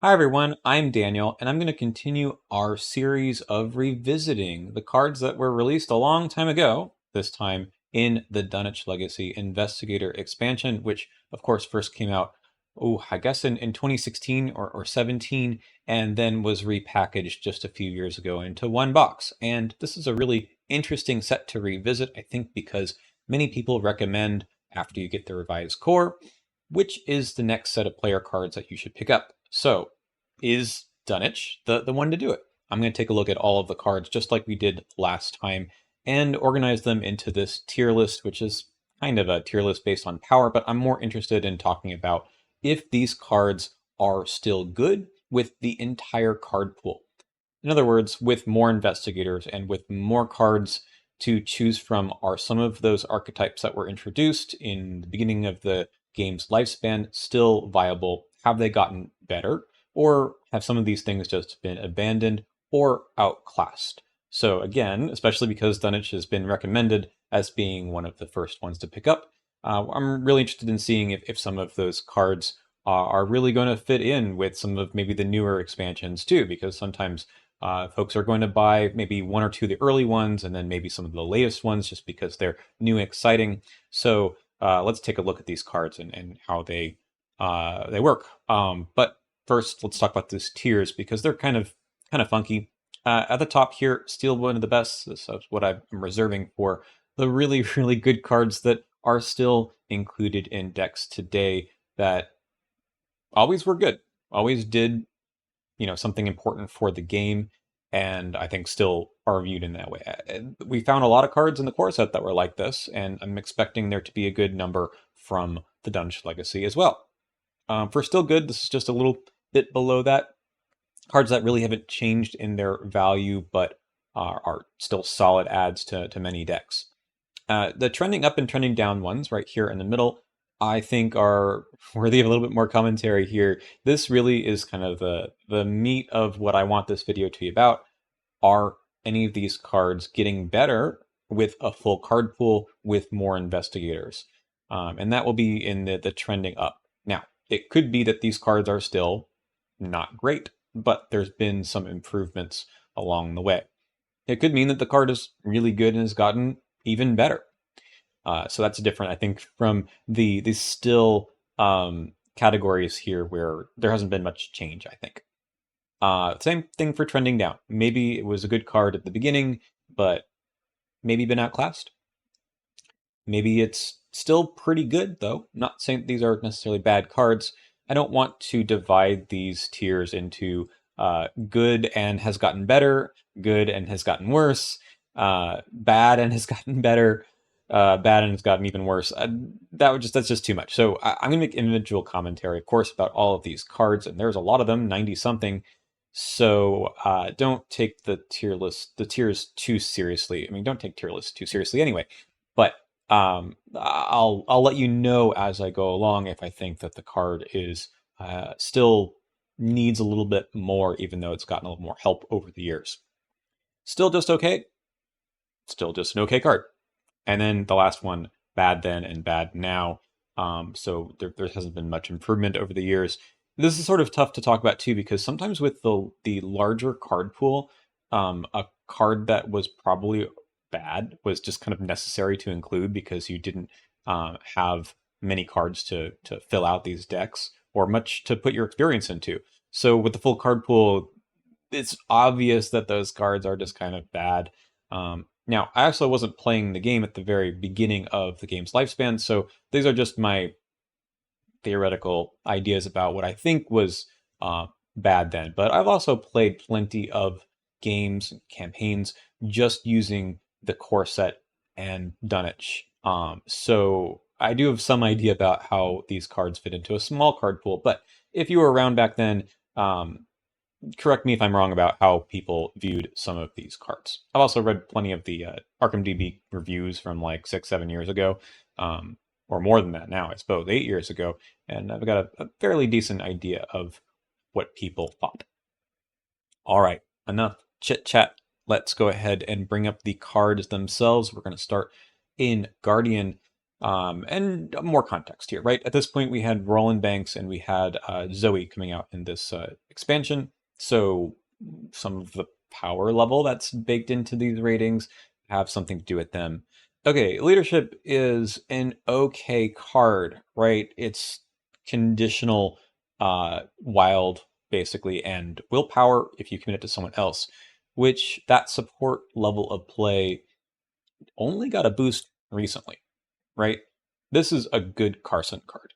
Hi everyone, I'm Daniel, and I'm going to continue our series of revisiting the cards that were released a long time ago, this time in the Dunwich Legacy Investigator expansion, which of course first came out, I guess in 2016 or 17, and then was repackaged just a few years ago into one box. And this is a really interesting set to revisit, I think, because many people recommend after you get the revised core, which is the next set of player cards that you should pick up. So, is Dunwich the one to do it? I'm going to take a look at all of the cards just like we did last time and organize them into this tier list, which is kind of a tier list based on power, but I'm more interested in talking about if these cards are still good with the entire card pool. In other words, with more investigators and with more cards to choose from, are some of those archetypes that were introduced in the beginning of the game's lifespan still viable? Have they gotten better? Or have some of these things just been abandoned or outclassed? So again, especially because Dunwich has been recommended as being one of the first ones to pick up, I'm really interested in seeing if some of those cards are really going to fit in with some of maybe the newer expansions too, because sometimes folks are going to buy maybe one or two of the early ones and then maybe some of the latest ones just because they're new and exciting. So let's take a look at these cards and how they work. But first, let's talk about these tiers because they're kind of funky. At the top here, still one of the best. This is what I'm reserving for the really, really good cards that are still included in decks today that always were good, always did something important for the game, and I think still are viewed in that way. We found a lot of cards in the core set that were like this, and I'm expecting there to be a good number from the Dunwich Legacy as well. For still good, this is just a little bit below that. Cards that really haven't changed in their value, but are still solid adds to many decks. The trending up and trending down ones right here in the middle, I think are worthy of a little bit more commentary here. This really is kind of the meat of what I want this video to be about. Are any of these cards getting better with a full card pool with more investigators? And that will be in the trending up. Now, it could be that these cards are still not great, but there's been some improvements along the way. It could mean that the card is really good and has gotten even better. So that's different, I think, from the still categories here where there hasn't been much change, I think. Same thing for trending down. Maybe it was a good card at the beginning, but maybe been outclassed. Maybe it's still pretty good, though. Not saying these are necessarily bad cards. I don't want to divide these tiers into good and has gotten better, good and has gotten worse, bad and has gotten better, bad and has gotten even worse. That's just too much. So I'm going to make individual commentary, of course, about all of these cards, and there's a lot of them, 90 something. So don't take the tiers too seriously. I mean, don't take tier lists too seriously anyway. But I'll let you know as I go along if I think that the card is still needs a little bit more, even though it's gotten a little more help over the years. Still just okay. Still just an okay card. And then the last one, bad then and bad now. So there hasn't been much improvement over the years. This is sort of tough to talk about too, because sometimes with the larger card pool, a card that was probably bad was just kind of necessary to include because you didn't have many cards to fill out these decks or much to put your experience into. So with the full card pool, it's obvious that those cards are just kind of bad. Now, I also wasn't playing the game at the very beginning of the game's lifespan, so these are just my theoretical ideas about what I think was bad then. But I've also played plenty of games and campaigns just using the core set and Dunwich. So I do have some idea about how these cards fit into a small card pool. But if you were around back then, correct me if I'm wrong about how people viewed some of these cards. I've also read plenty of the ArkhamDB reviews from like 6-7 years ago, or more than that now, I suppose, 8 years ago, and I've got a fairly decent idea of what people thought. All right, enough chit chat. Let's go ahead and bring up the cards themselves. We're going to start in Guardian. And more context here, right? At this point, we had Roland Banks and we had Zoe coming out in this expansion. So some of the power level that's baked into these ratings have something to do with them. Okay, leadership is an okay card, right? It's conditional, wild, basically, and willpower if you commit it to someone else, which that support level of play only got a boost recently, right? This is a good Carson card.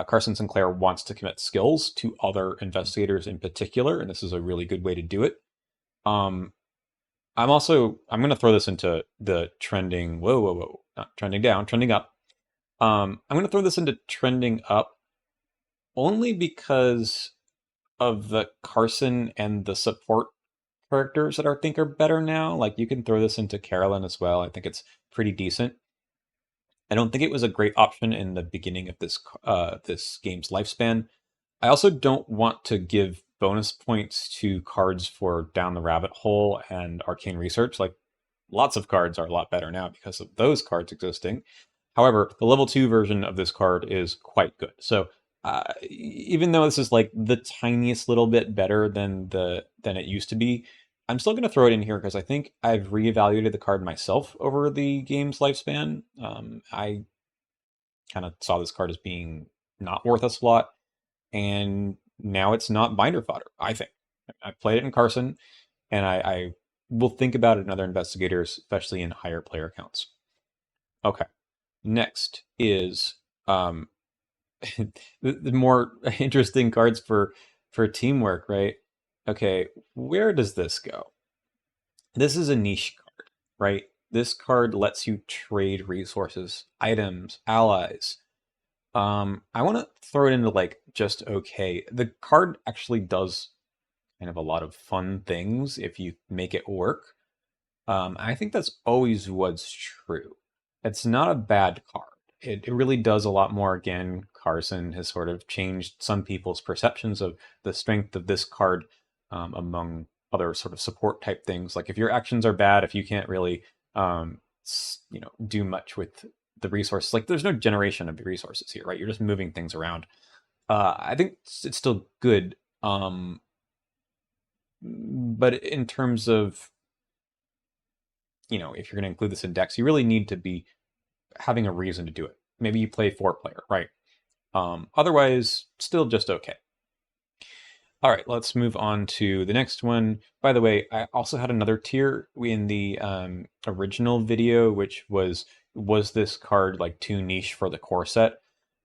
Carson Sinclair wants to commit skills to other investigators in particular, and this is a really good way to do it. Um, I'm going to throw this into the trending. Whoa, whoa, whoa! Not trending down, trending up. I'm going to throw this into trending up only because of the Carson and the support characters that I think are better now. Like you can throw this into Carolyn as well. I think it's pretty decent. I don't think it was a great option in the beginning of this game's lifespan. I also don't want to give bonus points to cards for Down the Rabbit Hole and Arcane Research. Like lots of cards are a lot better now because of those cards existing. However, the level 2 version of this card is quite good. So even though this is like the tiniest little bit better than it used to be, I'm still going to throw it in here because I think I've reevaluated the card myself over the game's lifespan. I kind of saw this card as being not worth a slot, and now it's not binder fodder, I think. I played it in Carson, and I will think about it in other investigators, especially in higher player counts. Okay, next is the more interesting cards for teamwork, right? Okay, where does this go? This is a niche card, right? This card lets you trade resources, items, allies. I want to throw it into like just okay. The card actually does kind of a lot of fun things if you make it work. I think that's always what's true. It's not a bad card. It really does a lot more. Again, Carson has sort of changed some people's perceptions of the strength of this card among other sort of support type things. Like if your actions are bad, if you can't really, do much with the resources, like there's no generation of resources here, right? You're just moving things around. I think it's still good. But in terms of, if you're going to include this in decks, you really need to be having a reason to do it. Maybe you play 4-player, right? Otherwise, still just okay. All right, let's move on to the next one. By the way, I also had another tier in the original video, which was this card like too niche for the core set?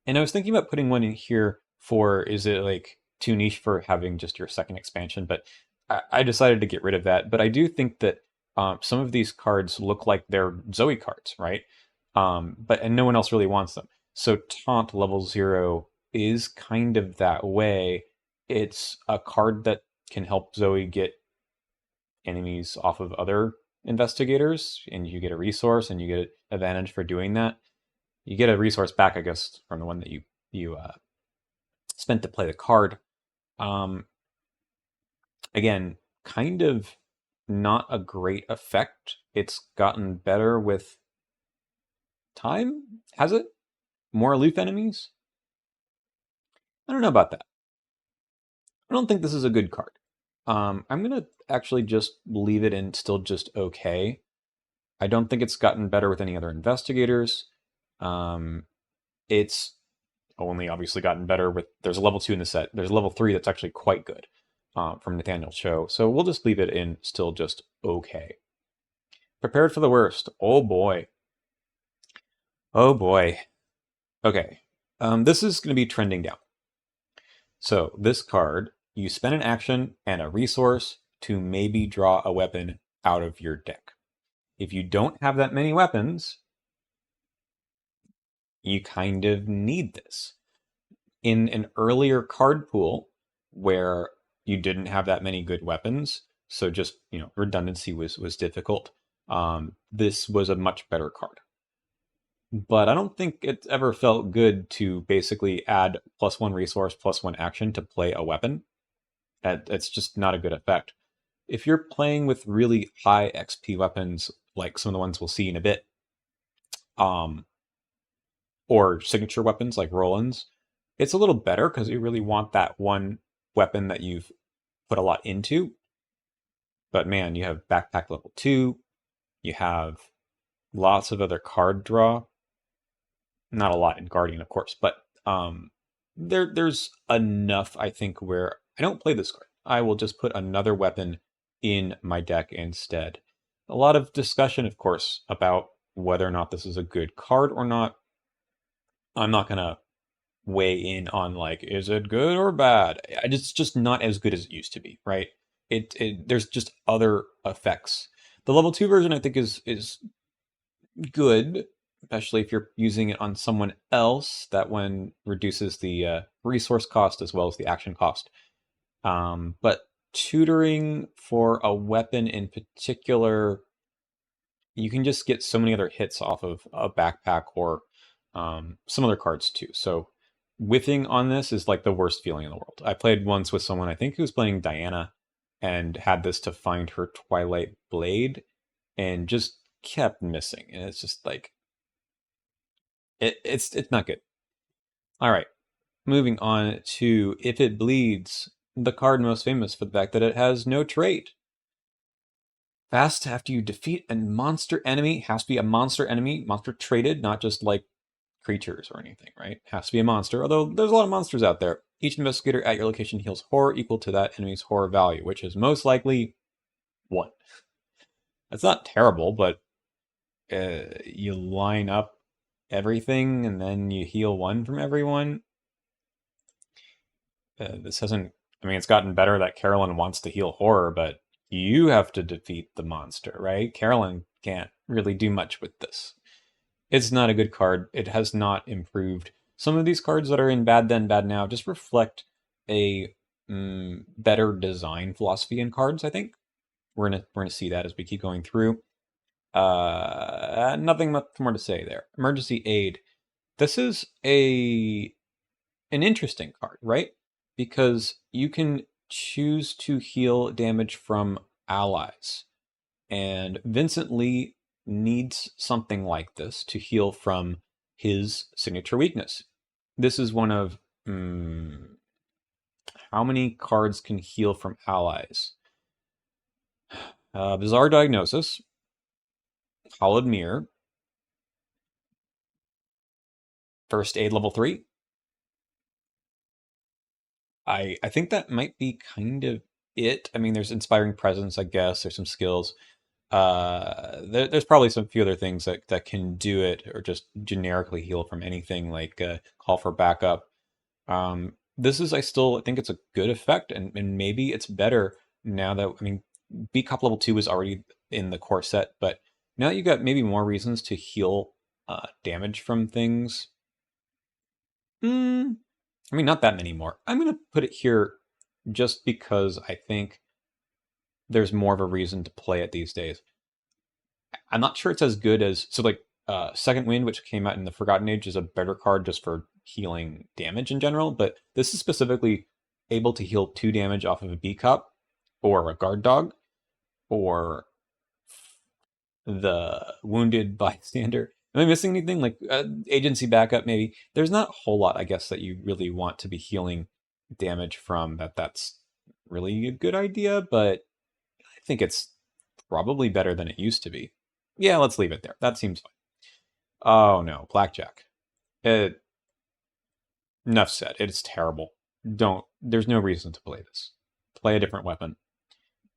And I was thinking about putting one in here for, is it like too niche for having just your second expansion? But I decided to get rid of that. But I do think that some of these cards look like they're Zoe cards, right? And no one else really wants them. So Taunt level 0 is kind of that way. It's a card that can help Zoe get enemies off of other investigators, and you get a resource and you get advantage for doing that. You get a resource back, I guess, from the one that you spent to play the card. Again, kind of not a great effect. It's gotten better with time, has it? More aloof enemies? I don't know about that. I don't think this is a good card. I'm going to actually just leave it in still just okay. I don't think it's gotten better with any other investigators. It's only obviously gotten better with, there's a level 2 in the set. There's a level 3 that's actually quite good from Nathaniel Cho. So we'll just leave it in still just okay. Prepared for the worst. Oh boy. Oh boy. Okay. This is going to be trending down. So this card, you spend an action and a resource to maybe draw a weapon out of your deck. If you don't have that many weapons, you kind of need this. In an earlier card pool where you didn't have that many good weapons, so just, redundancy was difficult, this was a much better card. But I don't think it ever felt good to basically add +1 resource, +1 action to play a weapon. It's just not a good effect. If you're playing with really high XP weapons, like some of the ones we'll see in a bit, or signature weapons like Roland's, it's a little better because you really want that one weapon that you've put a lot into. But man, you have backpack level 2, you have lots of other card draw. Not a lot in Guardian, of course, but there's enough, I think, where I don't play this card. I will just put another weapon in my deck instead. A lot of discussion, of course, about whether or not this is a good card or not. I'm not gonna weigh in on like, is it good or bad? It's just not as good as it used to be, right? There's just other effects. The level 2 version, I think, is good, especially if you're using it on someone else. That one reduces the resource cost as well as the action cost. But tutoring for a weapon in particular, you can just get so many other hits off of a backpack or some other cards too. So whiffing on this is like the worst feeling in the world. I played once with someone, I think, who was playing Diana and had this to find her Twilight Blade and just kept missing. And it's just like, it's not good. All right, moving on to If It Bleeds, the card most famous for the fact that it has no trait. Fast after you defeat a monster enemy, has to be a monster enemy, monster traded, not just like creatures or anything, right? Has to be a monster, although there's a lot of monsters out there. Each investigator at your location heals horror equal to that enemy's horror value, which is most likely 1. That's not terrible, but you line up everything and then you heal 1 from everyone. This hasn't, I mean, it's gotten better that Carolyn wants to heal horror, but you have to defeat the monster, right? Carolyn can't really do much with this. It's not a good card. It has not improved. Some of these cards that are in Bad Then, Bad Now just reflect a better design philosophy in cards, I think. We're gonna see that as we keep going through. Nothing much more to say there. Emergency Aid. This is an interesting card, right? Because you can choose to heal damage from allies. And Vincent Lee needs something like this to heal from his signature weakness. This is one of how many cards can heal from allies? Bizarre Diagnosis, Hollowed Mirror, First Aid level 3. I think that might be kind of it. I mean, there's Inspiring Presence, I guess. There's some skills. There's probably some few other things that can do it, or just generically heal from anything, like Call for Backup. This is, I still think it's a good effect, and maybe it's better now that, I mean, B Cup level 2 is already in the core set, but now that you got maybe more reasons to heal damage from things. I mean, not that many more. I'm going to put it here just because I think there's more of a reason to play it these days. I'm not sure it's as good as, so like Second Wind, which came out in the Forgotten Age, is a better card just for healing damage in general, but this is specifically able to heal 2 damage off of a B Cup or a Guard Dog or the Wounded Bystander. Am I missing anything? Like agency backup, maybe? There's not a whole lot, I guess, that you really want to be healing damage from. That's really a good idea, but I think it's probably better than it used to be. Yeah, let's leave it there. That seems fine. Oh no, Blackjack. Enough said. It's terrible. There's no reason to play this. Play a different weapon,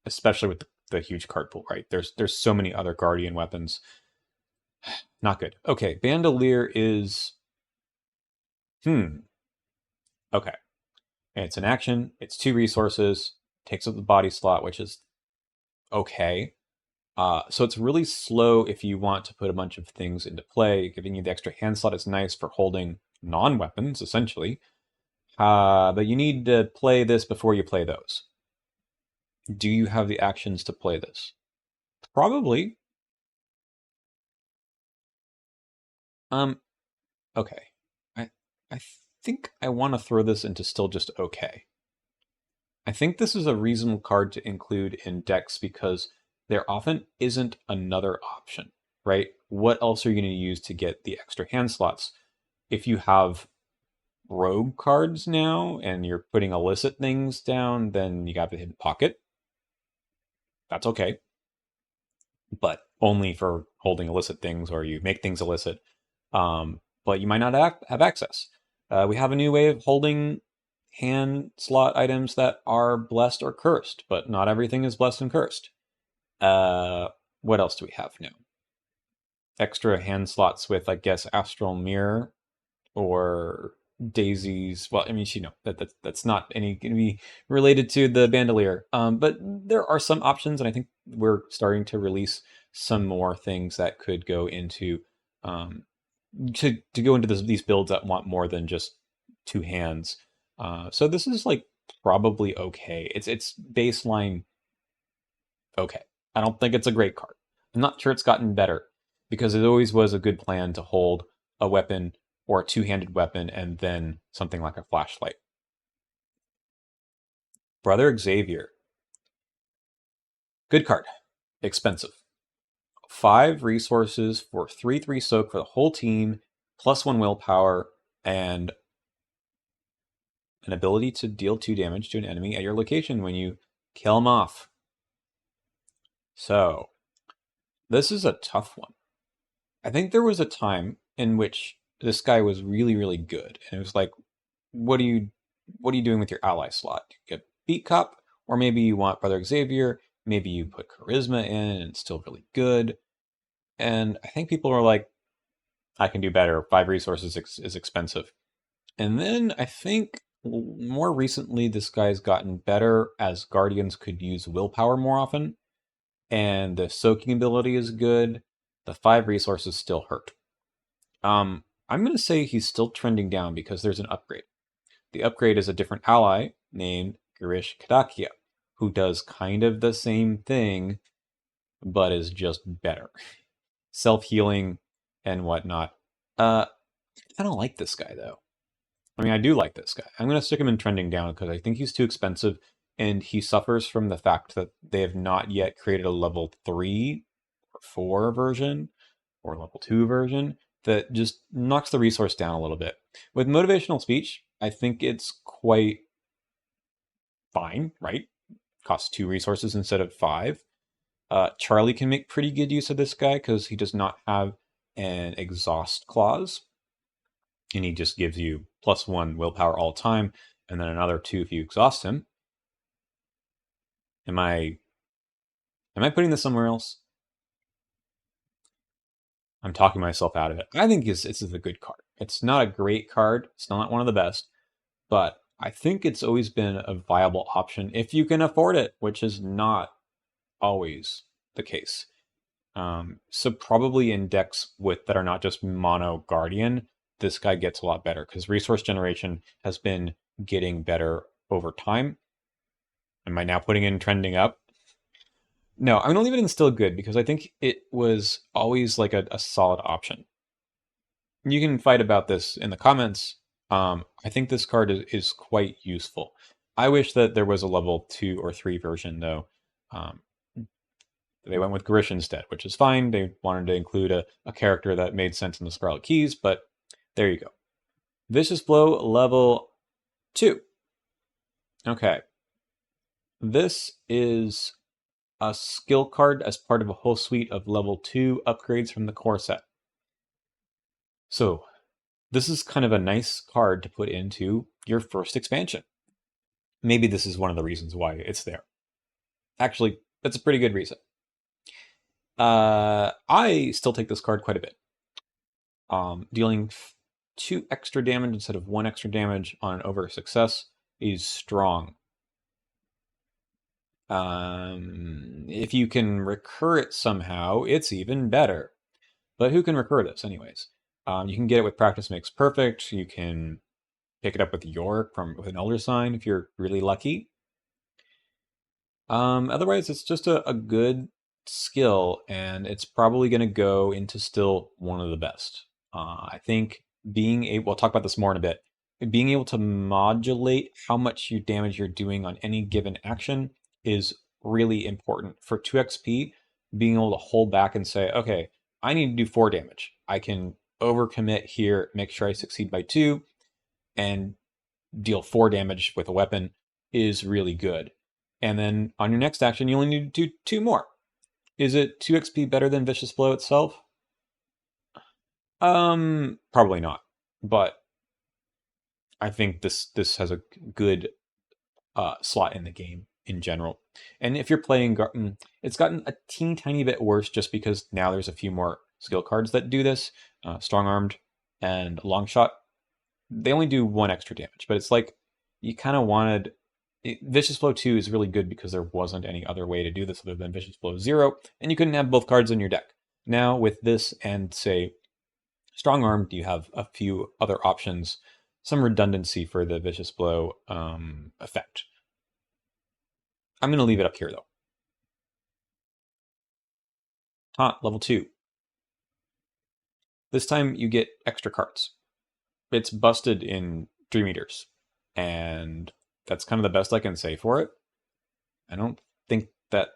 especially with the huge card pool, right? There's so many other Guardian weapons. Not good. Okay, Bandolier is... Okay. It's an action, it's 2 resources, takes up the body slot, which is okay. So it's really slow if you want to put a bunch of things into play. Giving you the extra hand slot is nice for holding non-weapons, essentially. But you need to play this before you play those. Do you have the actions to play this? Probably. Okay. I think I want to throw this into still just okay. I think this is a reasonable card to include in decks because there often isn't another option, right? What else are you going to use to get the extra hand slots? if you have rogue cards now and you're putting illicit things down, then you got the hidden pocket. That's okay, but only for holding illicit things, or you make things illicit. But you might not have access. We have a new way of holding hand slot items that are blessed or cursed, but not everything is blessed and cursed. What else do we have now? Extra hand slots with, I guess, Astral Mirror or Daisy's. Well, I mean, that's not any going to be related to the Bandolier. But there are some options, and I think we're starting to release some more things that could go into to go into these builds that want more than just two hands. So this is like probably okay. It's baseline okay. I don't think it's a great card. I'm not sure it's gotten better because it always was a good plan to hold a weapon or a two-handed weapon and then something like a flashlight. Brother Xavier. Good card. Expensive. 5 resources for 3/3 soak for the whole team, +1 willpower, and an ability to deal 2 damage to an enemy at your location when you kill him off. So, this is a tough one. I think there was a time in which this guy was really, really good. And it was like, what are you doing with your ally slot? You get Beat Cop, or maybe you want Brother Xavier, maybe you put Charisma in and it's still really good. And I think people are like, I can do better. 5 resources is expensive. And then I think more recently, this guy's gotten better as Guardians could use willpower more often. And the soaking ability is good. The 5 resources still hurt. I'm going to say he's still trending down because there's an upgrade. The upgrade is a different ally named Girish Kadakia, who does kind of the same thing, but is just better. Self-healing and whatnot. I don't like this guy, though. I mean, I do like this guy. I'm going to stick him in trending down because I think he's too expensive, and he suffers from the fact that they have not yet created a level 3 or 4 version or level 2 version that just knocks the resource down a little bit. With motivational speech, I think it's quite fine, right? Costs 2 resources instead of 5. Charlie can make pretty good use of this guy because he does not have an exhaust clause. And he just gives you +1 willpower all time, and then another 2 if you exhaust him. Am I putting this somewhere else? I'm talking myself out of it. I think it's a good card. It's not a great card. It's not one of the best, but I think it's always been a viable option if you can afford it, which is not always the case. So probably in decks that are not just mono Guardian, this guy gets a lot better because resource generation has been getting better over time. Am I now putting in trending up? No, I'm going to leave it in still good because I think it was always like a solid option. You can fight about this in the comments. I think this card is quite useful. I wish that there was a level 2 or 3 version, though. They went with Garish instead, which is fine. They wanted to include a character that made sense in the Scarlet Keys, but there you go. Vicious Blow level 2. Okay. This is a skill card as part of a whole suite of level 2 upgrades from the core set. So, this is kind of a nice card to put into your first expansion. Maybe this is one of the reasons why it's there. Actually, that's a pretty good reason. I still take this card quite a bit. Dealing 2 extra damage instead of 1 extra damage on an over success is strong. If you can recur it somehow, it's even better. But who can recur this anyways? You can get it with Practice Makes Perfect. You can pick it up with York with an Elder Sign if you're really lucky. Otherwise, it's just a good skill, and it's probably going to go into still one of the best. I think being able, we'll talk about this more in a bit, being able to modulate how much damage you're doing on any given action is really important. For 2 XP, being able to hold back and say, okay, I need to do 4 damage. I can overcommit here, make sure I succeed by 2, and deal 4 damage with a weapon is really good. And then on your next action, you only need to do 2 more. Is it 2 XP better than Vicious Blow itself? Probably not. But I think this has a good slot in the game in general. And if you're playing, it's gotten a teeny tiny bit worse just because now there's a few more skill cards that do this. Strong Armed and Long Shot. They only do 1 extra damage, but it's like you kind of wanted. Vicious Blow 2 is really good because there wasn't any other way to do this other than Vicious Blow 0, and you couldn't have both cards in your deck. Now with this and say Strong Armed, you have a few other options, some redundancy for the Vicious Blow effect. I'm going to leave it up here though. Taunt, level 2. This time you get extra cards. It's busted in Dream Eaters, and that's kind of the best I can say for it. I don't think that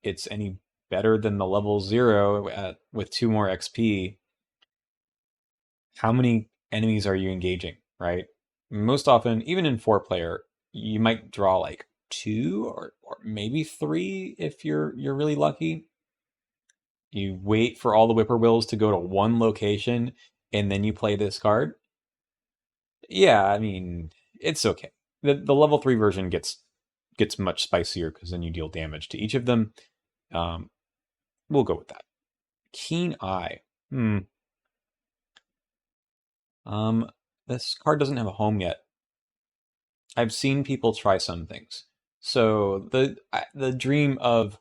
it's any better than the level 0 with 2 more XP. How many enemies are you engaging, right? Most often, even in 4-player, you might draw like 2 or maybe 3 if you're really lucky. You wait for all the whippoorwills to go to 1 location, and then you play this card. Yeah, I mean, it's okay. The level 3 version gets much spicier because then you deal damage to each of them. We'll go with that. Keen Eye. This card doesn't have a home yet. I've seen people try some things. So the dream of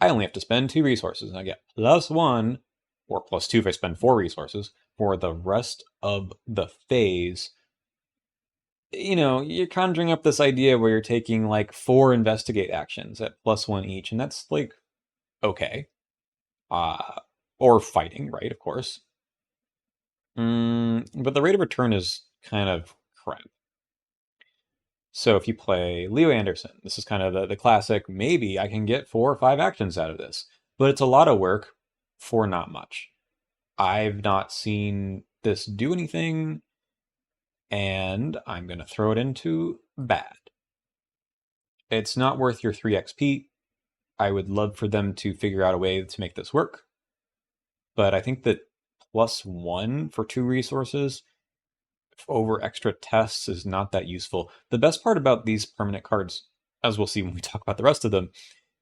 I only have to spend 2 resources and I get +1 or +2 if I spend 4 resources for the rest of the phase. You know, you're conjuring up this idea where you're taking like 4 investigate actions at +1 each, and that's like okay. Or fighting, right? Of course. But the rate of return is kind of crap. So if you play Leo Anderson, this is kind of the classic, maybe I can get 4 or 5 actions out of this. But it's a lot of work for not much. I've not seen this do anything, and I'm going to throw it into bad. It's not worth your 3 XP. I would love for them to figure out a way to make this work. But I think that +1 for 2 resources over extra tests is not that useful. The best part about these permanent cards, as we'll see when we talk about the rest of them,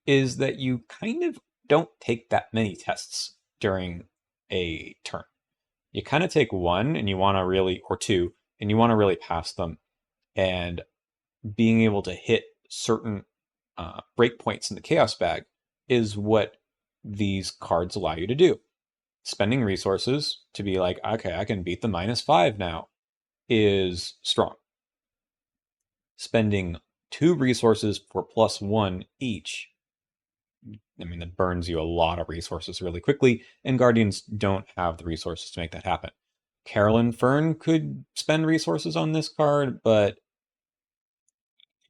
is that you kind of don't take that many tests during a turn. You kind of take 1 and you want to really, or 2, and you want to really pass them. And being able to hit certain breakpoints in the Chaos Bag is what these cards allow you to do. Spending resources to be like, okay, I can beat the -5 now, is strong. Spending 2 resources for +1 each, I mean, that burns you a lot of resources really quickly, and Guardians don't have the resources to make that happen. Carolyn Fern could spend resources on this card, but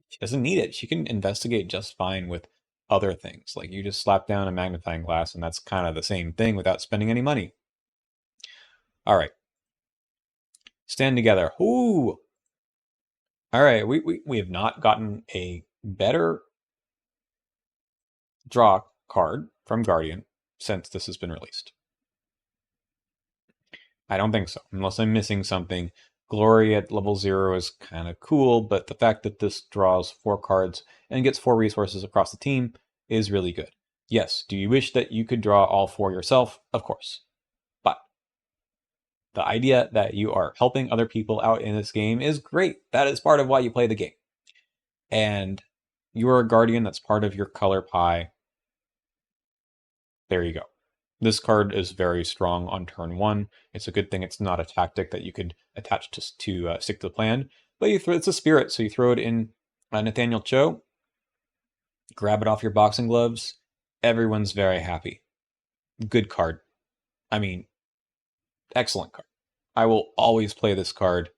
she doesn't need it. She can investigate just fine with other things. Like you just slap down a magnifying glass, and that's kind of the same thing without spending any money. All right. Stand Together. Ooh. All right, we have not gotten a better draw card from Guardian since this has been released. I don't think so, unless I'm missing something. Glory at level 0 is kind of cool, but the fact that this draws 4 cards and gets 4 resources across the team is really good. Yes, do you wish that you could draw all 4 yourself? Of course. But the idea that you are helping other people out in this game is great. That is part of why you play the game. And you are a Guardian, that's part of your color pie. There you go. This card is very strong on turn 1. It's a good thing it's not a tactic that you could attach to stick to the plan. But it's a spirit, so you throw it in Nathaniel Cho, grab it off your boxing gloves. Everyone's very happy. Good card. I mean, excellent card. I will always play this card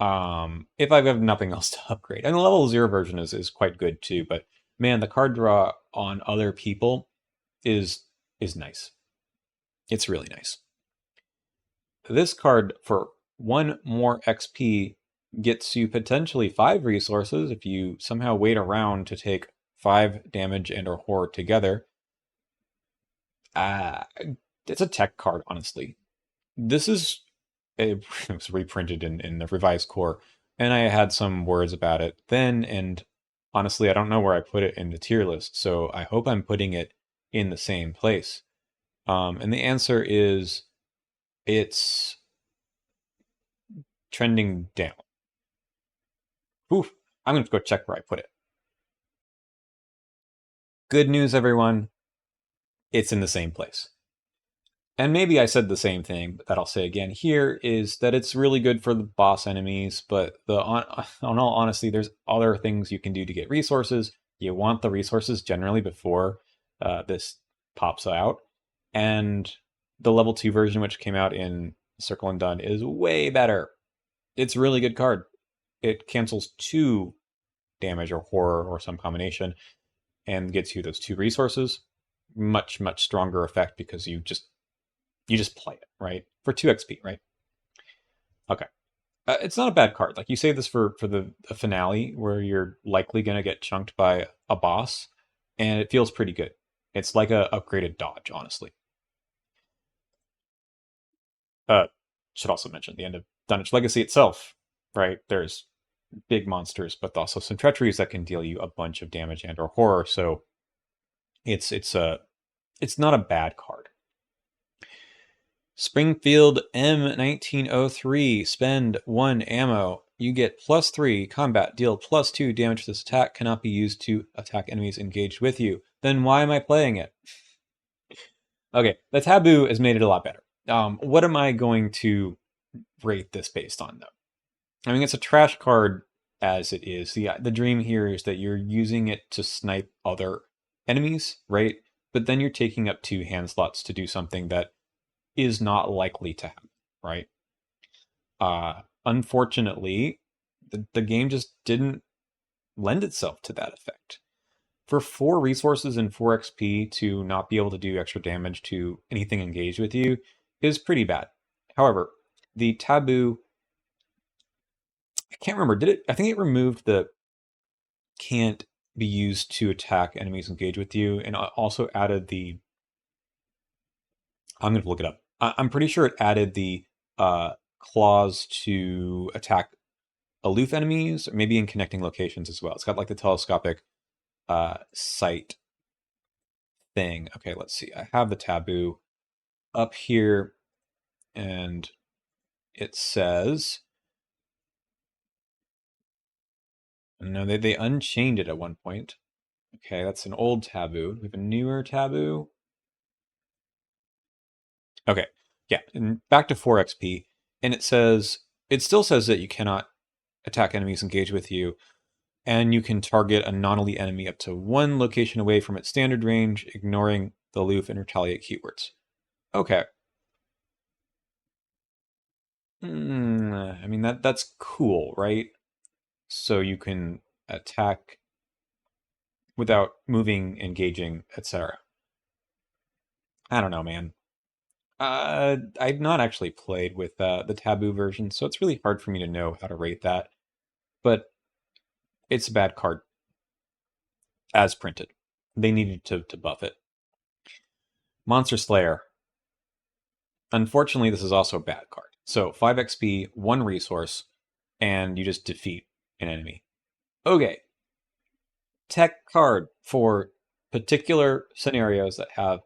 if I have nothing else to upgrade. And the level 0 version is quite good too, but man, the card draw on other people is nice. It's really nice. this card for 1 more XP gets you potentially 5 resources if you somehow wait around to take 5 damage and or horror together. It's a tech card, honestly. This is it was reprinted in the revised core, and I had some words about it then, and honestly, I don't know where I put it in the tier list, so I hope I'm putting it in the same place. And the answer is it's trending down. Oof, I'm going to go check where I put it. Good news, everyone. It's in the same place. And maybe I said the same thing, but that I'll say again here is that it's really good for the boss enemies, but on all honesty, there's other things you can do to get resources. You want the resources generally before this pops out. And the level 2 version, which came out in Circle and Done, is way better. It's a really good card. It cancels 2 damage or horror or some combination and gets you those 2 resources. Much, much stronger effect because you just play it, right? For 2 XP, right? Okay. It's not a bad card. Like, you save this for the finale where you're likely going to get chunked by a boss, and it feels pretty good. It's like a upgraded dodge, honestly. Should also mention the end of Dunwich Legacy itself, right? There's big monsters, but also some treacheries that can deal you a bunch of damage and or horror. So it's not a bad card. Springfield M1903. Spend 1 ammo. You get +3 combat. Deal +2 damage to this attack. Cannot be used to attack enemies engaged with you. Then why am I playing it? Okay, the taboo has made it a lot better. What am I going to rate this based on, though? I mean, it's a trash card as it is. The dream here is that you're using it to snipe other enemies, right? But then you're taking up 2 hand slots to do something that is not likely to happen, right? Unfortunately, the game just didn't lend itself to that effect. For 4 resources and 4 XP to not be able to do extra damage to anything engaged with you is pretty bad. However, the taboo, I can't remember, did it? I think it removed the can't be used to attack enemies engaged with you, and also added the, I'm going to look it up. I'm pretty sure it added the clause to attack aloof enemies, or maybe in connecting locations as well. It's got like the telescopic sight thing. Okay, let's see. I have the taboo up here, and it says, no, they unchained it at one point. Okay, that's an old taboo. We have a newer taboo. Okay, yeah, and back to 4 XP, and it still says that you cannot attack enemies engaged with you, and you can target a non-elite enemy up to 1 location away from its standard range, ignoring the aloof and retaliate keywords. Okay. I mean, that's cool, right? So you can attack without moving, engaging, etc. I don't know, man. I've not actually played with the taboo version, so it's really hard for me to know how to rate that. But it's a bad card, as printed. They needed to buff it. Monster Slayer. Unfortunately, this is also a bad card. So 5 XP, 1 resource, and you just defeat an enemy. Okay. Tech card for particular scenarios that have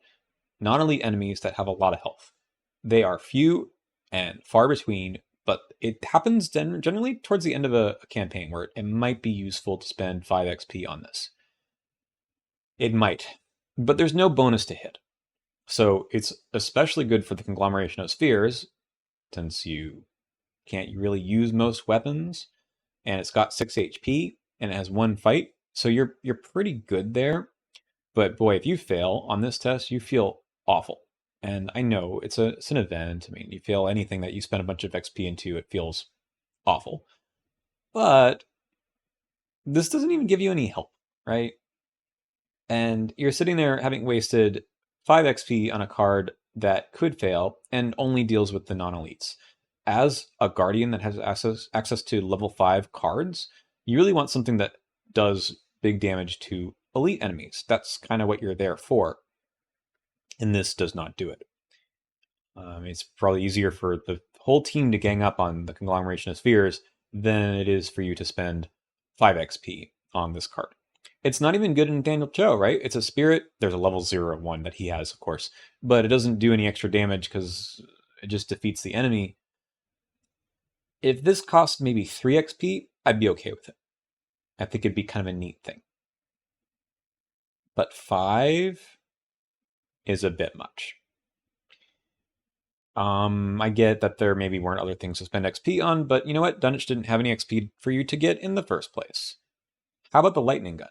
non-elite enemies that have a lot of health. They are few and far between, but it happens generally towards the end of a campaign where it might be useful to spend 5 XP on this. It might, but there's no bonus to hit. So it's especially good for the conglomeration of spheres, since you can't really use most weapons, and it's got 6 HP, and it has 1 fight, so you're pretty good there. But boy, if you fail on this test, you feel awful. And I know it's an event. I mean, you fail anything that you spend a bunch of XP into, it feels awful. But this doesn't even give you any help, right? And you're sitting there having wasted 5 XP on a card that could fail and only deals with the non-elites. As a guardian that has access to level 5 cards, you really want something that does big damage to elite enemies. That's kind of what you're there for. And this does not do it. It's probably easier for the whole team to gang up on the conglomeration of spheres than it is for you to spend 5 XP on this card. It's not even good in Daniel Cho, right? It's a spirit. There's a level 0/1 that he has, of course, but it doesn't do any extra damage because it just defeats the enemy. If this cost maybe 3 XP, I'd be okay with it. I think it'd be kind of a neat thing. But 5 is a bit much. I get that there maybe weren't other things to spend XP on, but you know what? Dunwich didn't have any XP for you to get in the first place. How about the lightning gun?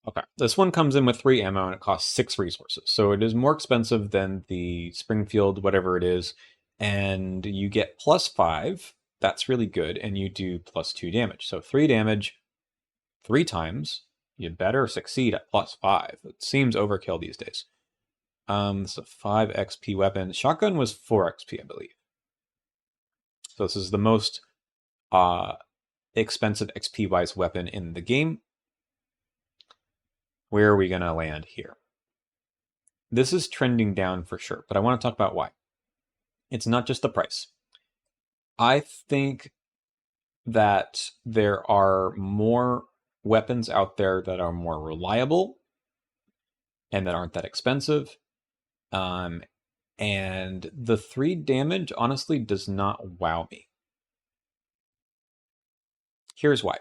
Okay, this one comes in with 3 ammo and it costs 6 resources. So it is more expensive than the Springfield, whatever it is. And you get +5. That's really good. And you do +2 damage. So 3 damage 3 times. You better succeed at +5. It seems overkill these days. It's a 5 XP weapon. Shotgun was 4 XP, I believe. So this is the most expensive XP-wise weapon in the game. Where are we going to land here? This is trending down for sure, but I want to talk about why. It's not just the price. I think that there are more weapons out there that are more reliable and that aren't that expensive. And the 3 damage honestly does not wow me. Here's why.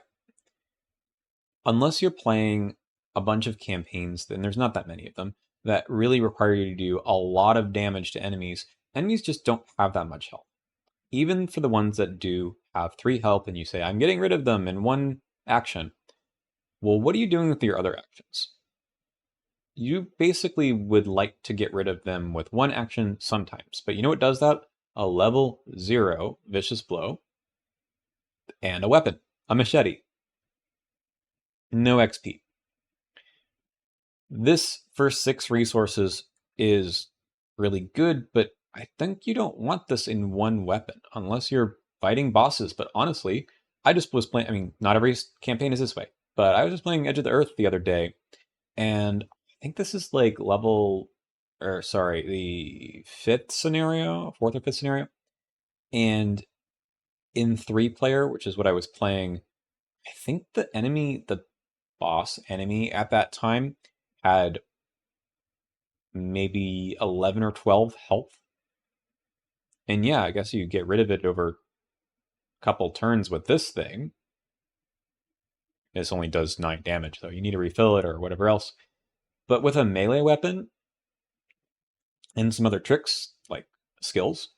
Unless you're playing a bunch of campaigns, and there's not that many of them, that really require you to do a lot of damage to enemies, enemies just don't have that much health. Even for the ones that do have 3 health and you say, I'm getting rid of them in 1 action. Well, what are you doing with your other actions? You basically would like to get rid of them with 1 action sometimes. But you know what does that? A level 0 vicious blow and a weapon, a machete. No XP. This first 6 resources is really good, but I think you don't want this in 1 weapon unless you're fighting bosses. But honestly, I just was playing, I mean, not every campaign is this way, but I was just playing Edge of the Earth the other day, and I think this is like the 5th scenario, 4th or 5th scenario. And in 3-player, which is what I was playing, I think the boss enemy at that time had maybe 11 or 12 health. And yeah, I guess you get rid of it over a couple turns with this thing. This only does 9 damage, though. You need to refill it or whatever else. But with a melee weapon and some other tricks, like skills,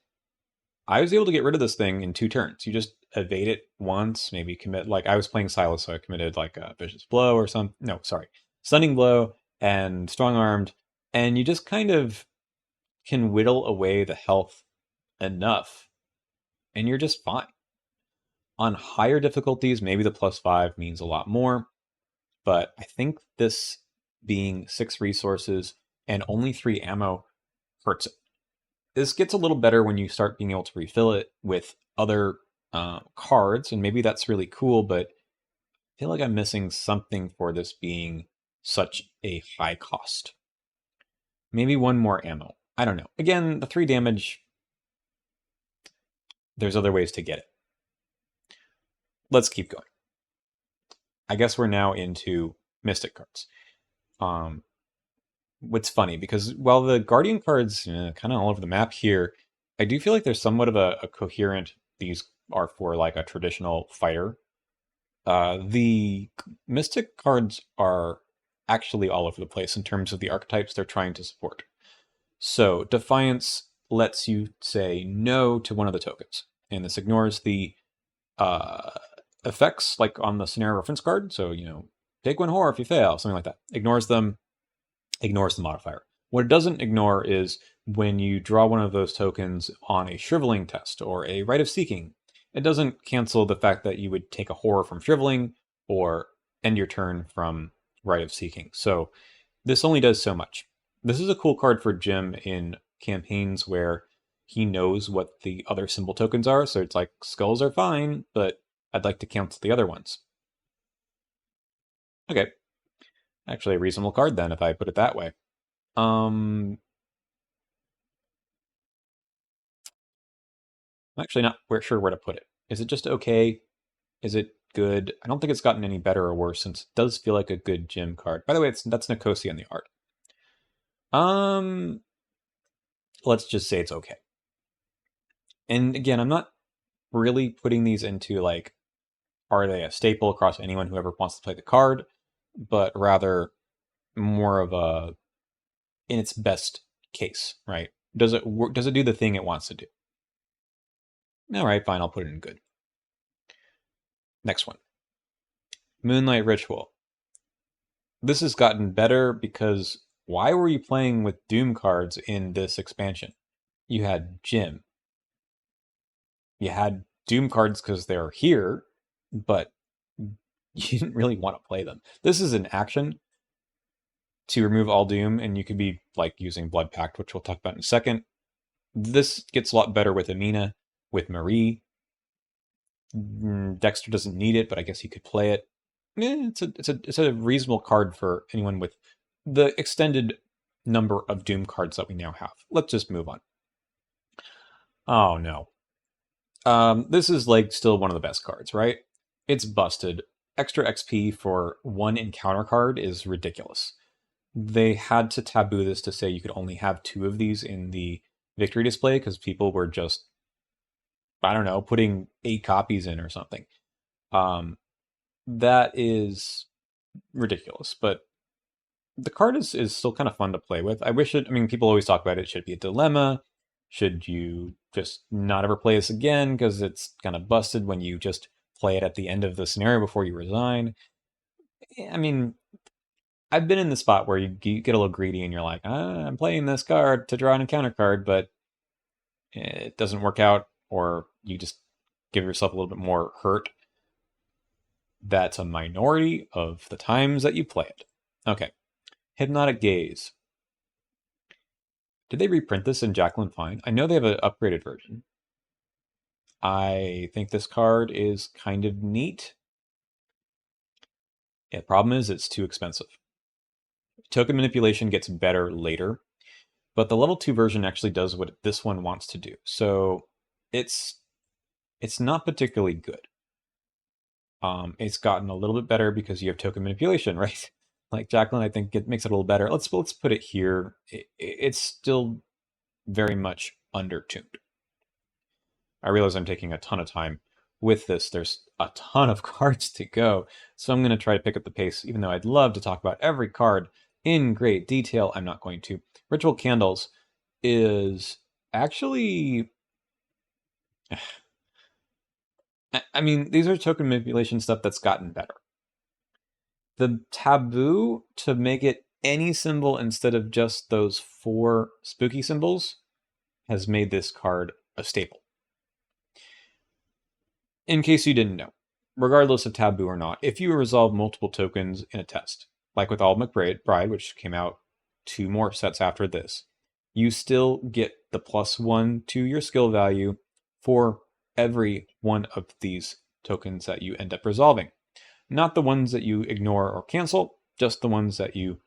I was able to get rid of this thing in 2 turns. You just evade it once, maybe commit, like I was playing Silas, so I committed like a vicious blow or stunning blow and strong-armed, and you just kind of can whittle away the health enough, and you're just fine. On higher difficulties, maybe the +5 means a lot more, but I think this being 6 resources and only 3 ammo hurts it. This gets a little better when you start being able to refill it with other cards, and maybe that's really cool, but I feel like I'm missing something for this being such a high cost. Maybe 1 more ammo. I don't know. Again, the 3 damage, there's other ways to get it. Let's keep going. I guess we're now into Mystic cards. What's funny, because while the Guardian cards kind of all over the map here, I do feel like there's somewhat of a coherent, these are for like a traditional fighter. The Mystic cards are actually all over the place in terms of the archetypes they're trying to support. So Defiance lets you say no to one of the tokens, and this ignores the effects, like on the scenario reference card. So, take 1 horror if you fail, something like that. Ignores them, ignores the modifier. What it doesn't ignore is when you draw one of those tokens on a shriveling test or a rite of seeking, it doesn't cancel the fact that you would take a horror from shriveling or end your turn from rite of seeking. So this only does so much. This is a cool card for Jim in campaigns where he knows what the other symbol tokens are, so it's like, skulls are fine, but I'd like to cancel the other ones. Okay. Actually a reasonable card then, if I put it that way. I'm actually not sure where to put it. Is it just okay? Is it good? I don't think it's gotten any better or worse, since it does feel like a good Jim card. By the way, that's Nicosia in the art. Let's just say it's okay. And again, I'm not really putting these into like, are they a staple across anyone who ever wants to play the card, but rather more of a in its best case, right? Does it work? Does it do the thing it wants to do? All right, fine, I'll put it in good. Next one. Moonlight Ritual. This has gotten better because why were you playing with Doom cards in this expansion? You had Jim. You had Doom cards because they're here, but you didn't really want to play them. This is an action to remove all Doom, and you could be like using Blood Pact, which we'll talk about in a second. This gets a lot better with Amina, with Marie. Dexter doesn't need it, but I guess he could play it. It's a reasonable card for anyone with the extended number of Doom cards that we now have. Let's just move on. Oh no. This is like still one of the best cards, right? It's busted. Extra XP for one encounter card is ridiculous. They had to taboo this to say you could only have 2 of these in the victory display because people were just, I don't know, putting 8 copies in or something. That is ridiculous, but the card is still kind of fun to play with. I wish it, I mean, people always talk about it should be a dilemma. Should you just not ever play this again because it's kind of busted when you just play it at the end of the scenario before you resign? I mean, I've been in the spot where you get a little greedy and you're like, I'm playing this card to draw an encounter card, but it doesn't work out, or you just give yourself a little bit more hurt. That's a minority of the times that you play it. Okay. Hypnotic Gaze. Did they reprint this in Jacqueline Fine? I know they have an upgraded version. I think this card is kind of neat. Yeah, the problem is it's too expensive. Token manipulation gets better later, but the level 2 version actually does what this one wants to do. So it's not particularly good. It's gotten a little bit better because you have token manipulation, right? Like Jacqueline, I think it makes it a little better. Let's put it here. It's still very much undertuned. I realize I'm taking a ton of time with this. There's a ton of cards to go, so I'm going to try to pick up the pace, even though I'd love to talk about every card in great detail. I'm not going to. Ritual Candles is actually... I mean, these are token manipulation stuff that's gotten better. The taboo to make it any symbol instead of just those 4 spooky symbols has made this card a staple. In case you didn't know, regardless of taboo or not, if you resolve multiple tokens in a test, like with All McBride, which came out 2 more sets after this, you still get the +1 to your skill value for every one of these tokens that you end up resolving. Not the ones that you ignore or cancel, just the ones that you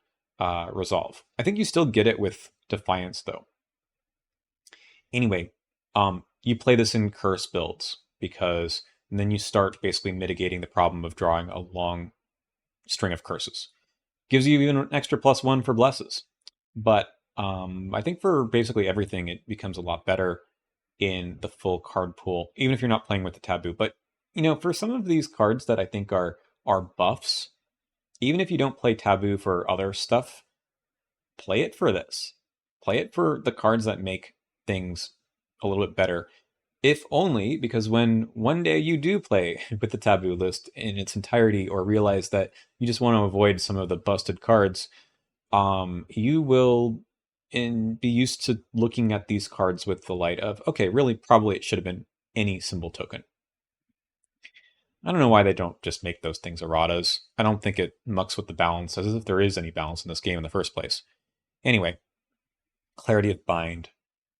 resolve. I think you still get it with Defiance, though. Anyway, you play this in curse builds because then you start basically mitigating the problem of drawing a long string of curses. Gives you even an extra +1 for blesses. But I think for basically everything, it becomes a lot better in the full card pool, even if you're not playing with the taboo. But, you know, for some of these cards that I think are buffs, even if you don't play taboo for other stuff, play it for this. Play it for the cards that make things a little bit better. If only because when one day you do play with the taboo list in its entirety, or realize that you just want to avoid some of the busted cards, you will be used to looking at these cards with the light of, okay, really, probably it should have been any symbol token. I don't know why they don't just make those things erratas. I don't think it mucks with the balance, as if there is any balance in this game in the first place. Anyway, Clarity of Bind.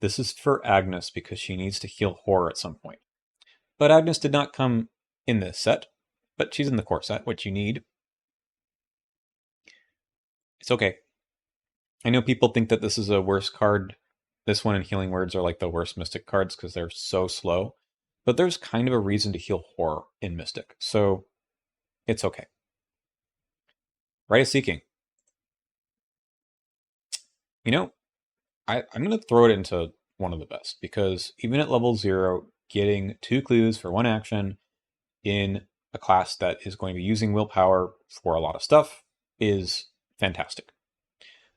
This is for Agnes because she needs to heal horror at some point. But Agnes did not come in this set, but she's in the core set, which you need. It's okay. I know people think that this is a worse card. This one and Healing Words are like the worst Mystic cards because they're so slow. But there's kind of a reason to heal horror in Mystic, so it's okay. Rite of Seeking. You know, I'm going to throw it into one of the best because even at level 0, getting 2 clues for 1 action in a class that is going to be using willpower for a lot of stuff is fantastic.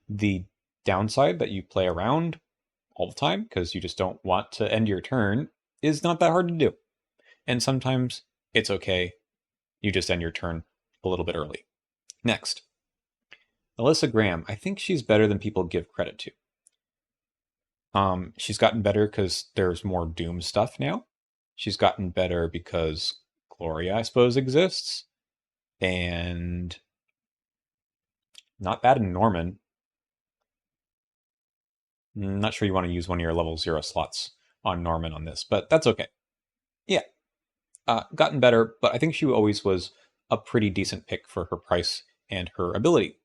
The downside that you play around all the time because you just don't want to end your turn is not that hard to do. And sometimes it's okay. You just end your turn a little bit early. Next, Alyssa Graham. I think she's better than people give credit to. She's gotten better because there's more Doom stuff now. She's gotten better because Gloria, I suppose, exists. And not bad in Norman. I'm not sure you want to use one of your level 0 slots on Norman on this, but that's okay. Yeah, gotten better, but I think she always was a pretty decent pick for her price and her ability.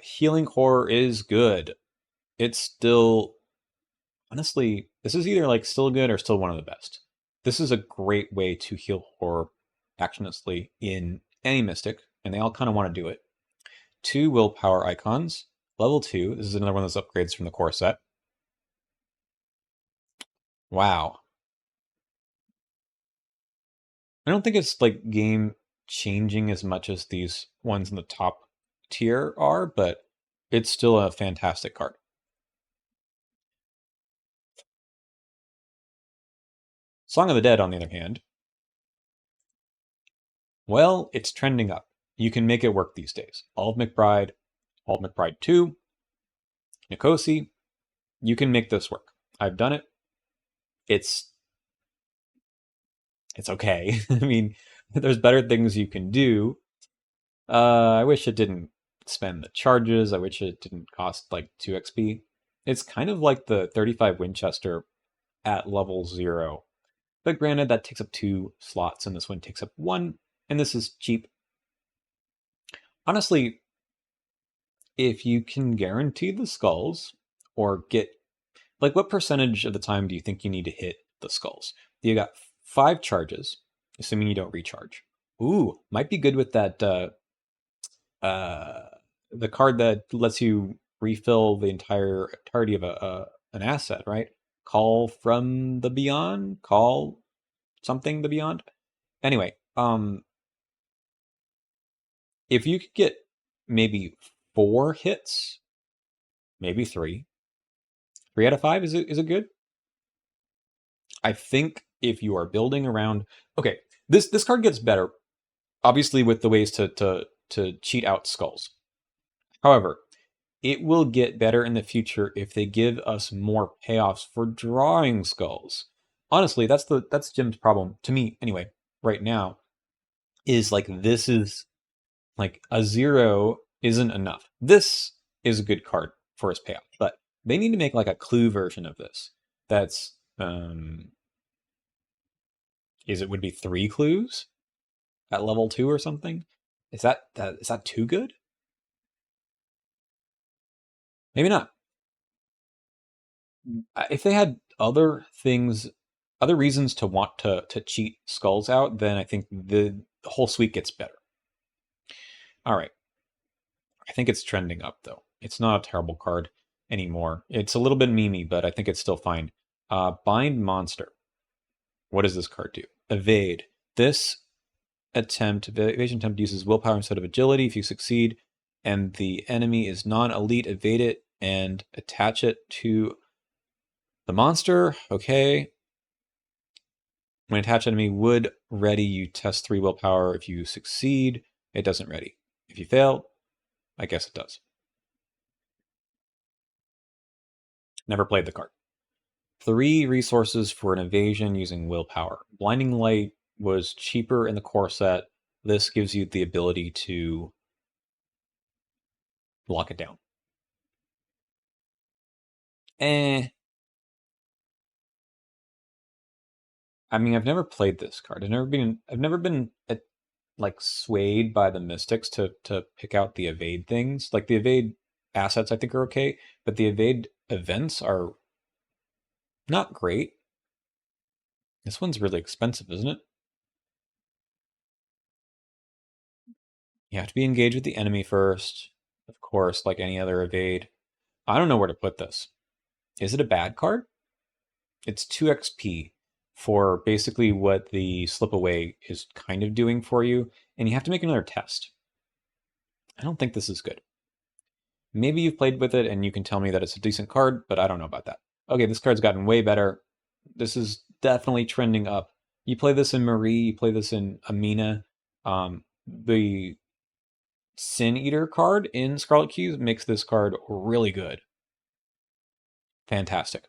Healing Horror is good. It's still, honestly, this is either like still good or still one of the best. This is a great way to heal horror actionlessly in any Mystic, and they all kind of want to do it. 2 willpower icons. Level 2, this is another one of those upgrades from the core set. Wow. I don't think it's like game changing as much as these ones in the top tier are, but it's still a fantastic card. Song of the Dead, on the other hand, well, it's trending up. You can make it work these days. All McBride 2, Nikosi, you can make this work. I've done it. It's okay. I mean, there's better things you can do. I wish it didn't spend the charges. I wish it didn't cost like 2 XP. It's kind of like the 35 Winchester at level 0. But granted, that takes up 2 slots, and this one takes up 1, and this is cheap. Honestly, if you can guarantee the skulls, or get, like, what percentage of the time do you think you need to hit the skulls? You got 5 charges, assuming you don't recharge. Ooh, might be good with that, the card that lets you refill the entirety of an asset, right? Call from the Beyond? Call something the Beyond? Anyway, if you could get maybe 4 hits, maybe 3. 3 out of 5, is it good? I think if you are building around, okay, this card gets better, obviously, with the ways to cheat out skulls. However, it will get better in the future if they give us more payoffs for drawing skulls. Honestly, that's Jim's problem, to me anyway, right now, is like, this is like a 0 isn't enough. This is a good card for his payoff, but they need to make like a clue version of this. That's would be 3 clues at level 2 or something. Is that too good? Maybe not. If they had other things, other reasons to want to cheat skulls out, then I think the whole suite gets better. All right. I think it's trending up, though. It's not a terrible card anymore. It's a little bit memey, but I think it's still fine. Bind Monster. What does this card do? Evade. This evasion attempt uses willpower instead of agility. If you succeed and the enemy is non-elite, evade it and attach it to the monster. Okay. When attached enemy would ready, you test 3 willpower. If you succeed, it doesn't ready. If you fail, I guess it does. Never played the card. 3 resources for an evasion using willpower. Blinding Light was cheaper in the core set. This gives you the ability to lock it down. Eh. I mean, I've never played this card. I've never been like swayed by the mystics to pick out the evade things. Like the evade assets I think are okay, but the evade events are not great. This one's really expensive, isn't it? You have to be engaged with the enemy first, of course, like any other evade. I don't know where to put this. Is it a bad card? It's 2 XP for basically what the slip away is kind of doing for you, and you have to make another test. I don't think this is good. Maybe you've played with it and you can tell me that it's a decent card, but I don't know about that. Okay, this card's gotten way better. This is definitely trending up. You play this in Marie, you play this in Amina. The Sin Eater card in Scarlet Keys makes this card really good. Fantastic.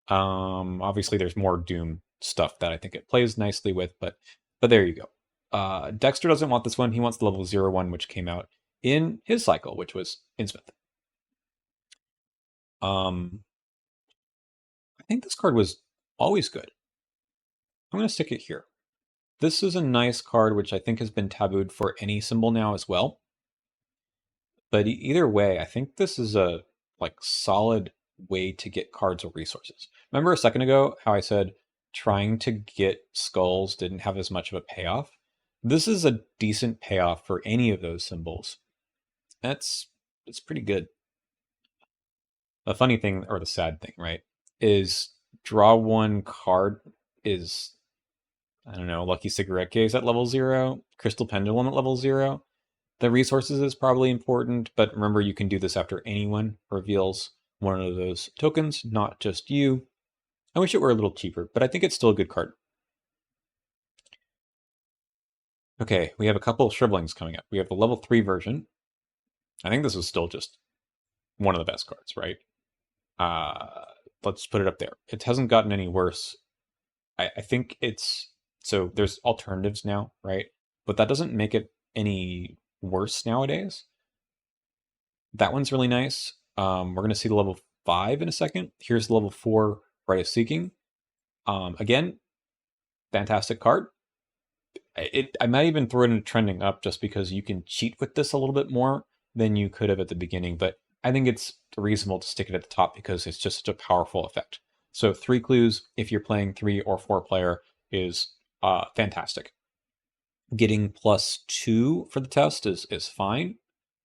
Obviously there's more Doom stuff that I think it plays nicely with, but there you go. Dexter doesn't want this one. He wants the level 01, which came out in his cycle, which was Innsmouth. I think this card was always good. I'm going to stick it here. This is a nice card, which I think has been tabooed for any symbol now as well. But either way, I think this is a solid way to get cards or resources. Remember a second ago how I said trying to get skulls didn't have as much of a payoff? This is a decent payoff for any of those symbols. It's pretty good. The funny thing, or the sad thing, right, is draw one card is, I don't know, Lucky Cigarette Case at level 0, Crystal Pendulum at level 0. The resources is probably important, but remember you can do this after anyone reveals one of those tokens, not just you. I wish it were a little cheaper, but I think it's still a good card. Okay, we have a couple of Shrivelings coming up. We have the level 3 version. I think this is still just one of the best cards, right? Let's put it up there. It hasn't gotten any worse. I think it's, so there's alternatives now, right? But that doesn't make it any worse nowadays. That one's really nice. We're going to see the level 5 in a second. Here's the level 4 Rite of Seeking. Again, fantastic card. I might even throw it in trending up just because you can cheat with this a little bit more than you could have at the beginning, but I think it's reasonable to stick it at the top because it's just such a powerful effect. So 3 clues, if you're playing 3 or 4 player, is fantastic. Getting +2 for the test is fine.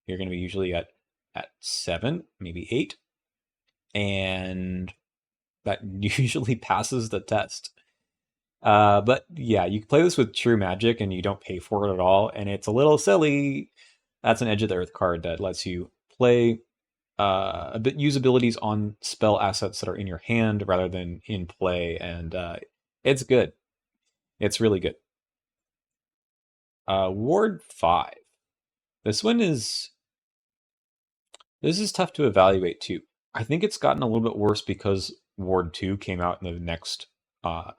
You're going to be usually at 7, maybe 8, and that usually passes the test. But yeah, you can play this with True Magic and you don't pay for it at all, and it's a little silly. That's an Edge of the Earth card that lets you play use abilities on spell assets that are in your hand rather than in play, and it's good. It's really good. Ward 5. This is tough to evaluate too. I think it's gotten a little bit worse because Ward 2 came out in the next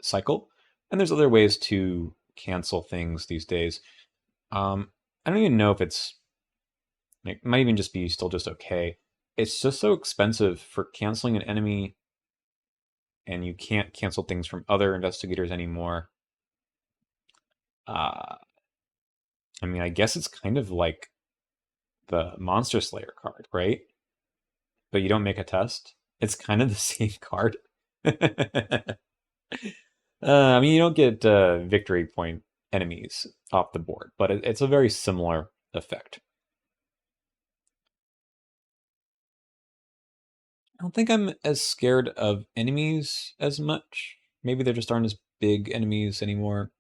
cycle, and there's other ways to cancel things these days. I don't even know if it might even just be still just okay. It's just so expensive for canceling an enemy, and you can't cancel things from other investigators anymore. I mean, I guess it's kind of like the Monster Slayer card, right? But you don't make a test. It's kind of the same card. I mean, you don't get victory point enemies off the board, but it's a very similar effect. I don't think I'm as scared of enemies as much. Maybe there just aren't as big enemies anymore.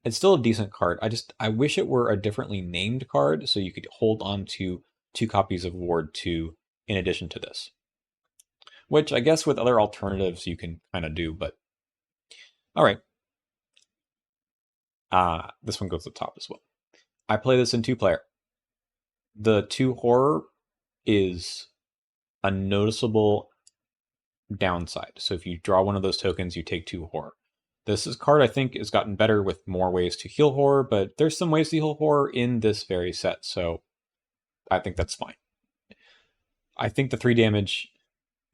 It's still a decent card. I wish it were a differently named card so you could hold on to 2 copies of Ward 2 in addition to this. Which I guess with other alternatives you can kind of do, but all right. This one goes to the top as well. I play this in 2-player. The 2 horror is a noticeable downside. So if you draw one of those tokens, you take 2 horror. This card, I think, has gotten better with more ways to heal horror, but there's some ways to heal horror in this very set, so I think that's fine. I think the 3 damage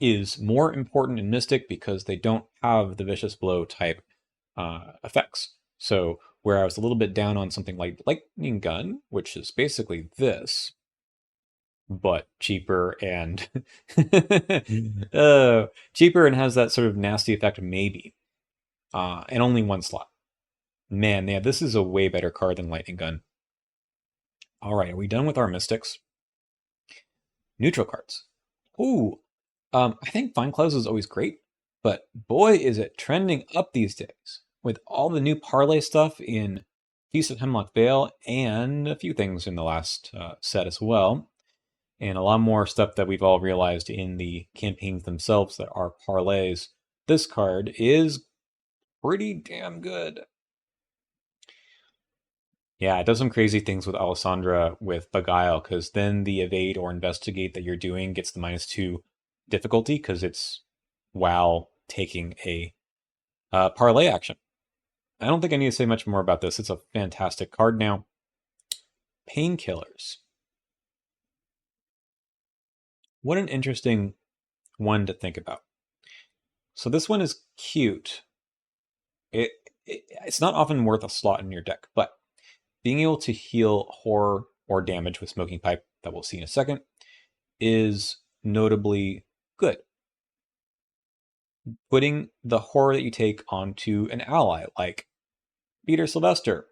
is more important in Mystic because they don't have the Vicious Blow type effects. So where I was a little bit down on something like Lightning Gun, which is basically this, but cheaper and cheaper and has that sort of nasty effect maybe, and only one slot. Man, yeah, this is a way better card than Lightning Gun. All right, are we done with our Mystics? Neutral cards. Ooh, I think Fine Clouds is always great, but boy, is it trending up these days with all the new parlay stuff in Feast of Hemlock Vale and a few things in the last set as well, and a lot more stuff that we've all realized in the campaigns themselves that are parlays. This card is pretty damn good. Yeah, it does some crazy things with Alessandra with Beguile, because then the evade or investigate that you're doing gets the -2 difficulty because it's while taking a parlay action. I don't think I need to say much more about this. It's a fantastic card now. Painkillers. What an interesting one to think about. So this one is cute. It's not often worth a slot in your deck, but being able to heal horror or damage with Smoking Pipe, that we'll see in a second, is notably good. Putting the horror that you take onto an ally, like Peter Sylvester,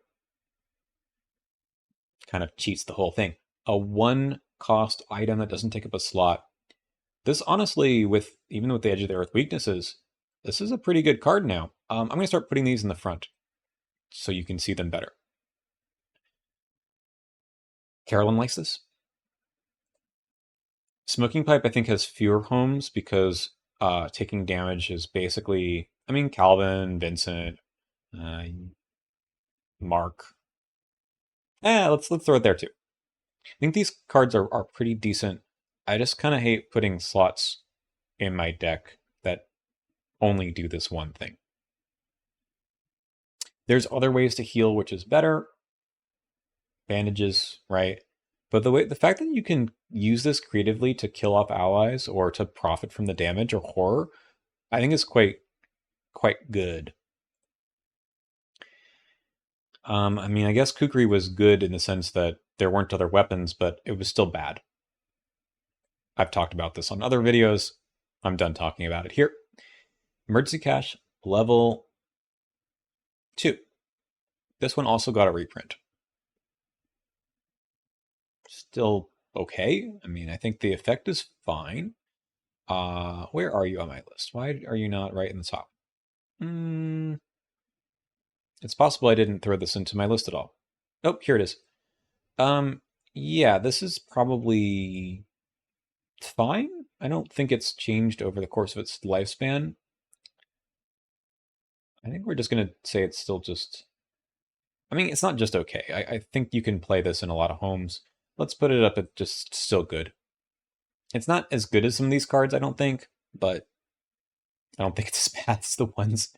kind of cheats the whole thing. A 1-cost item that doesn't take up a slot. This honestly, even with the Edge of the Earth weaknesses, this is a pretty good card now. I'm going to start putting these in the front so you can see them better. Carolyn likes this. Smoking Pipe, I think, has fewer homes because taking damage is basically, I mean, Calvin, Vincent, Mark. Let's throw it there too. I think these cards are pretty decent. I just kind of hate putting slots in my deck that only do this one thing. There's other ways to heal, which is better. Bandages, right? But the fact that you can use this creatively to kill off allies or to profit from the damage or horror, I think is quite good. I mean, I guess Kukri was good in the sense that there weren't other weapons, but it was still bad. I've talked about this on other videos. I'm done talking about it here. Emergency Cache, level 2. This one also got a reprint. Still okay. I mean, I think the effect is fine. Where are you on my list? Why are you not right in the top? It's possible I didn't throw this into my list at all. Oh, here it is. Yeah, this is probably fine. I don't think it's changed over the course of its lifespan. I think we're just going to say it's still just... I mean, it's not just okay. I think you can play this in a lot of homes. Let's put it up at just still good. It's not as good as some of these cards, I don't think, but I don't think it's as bad as the ones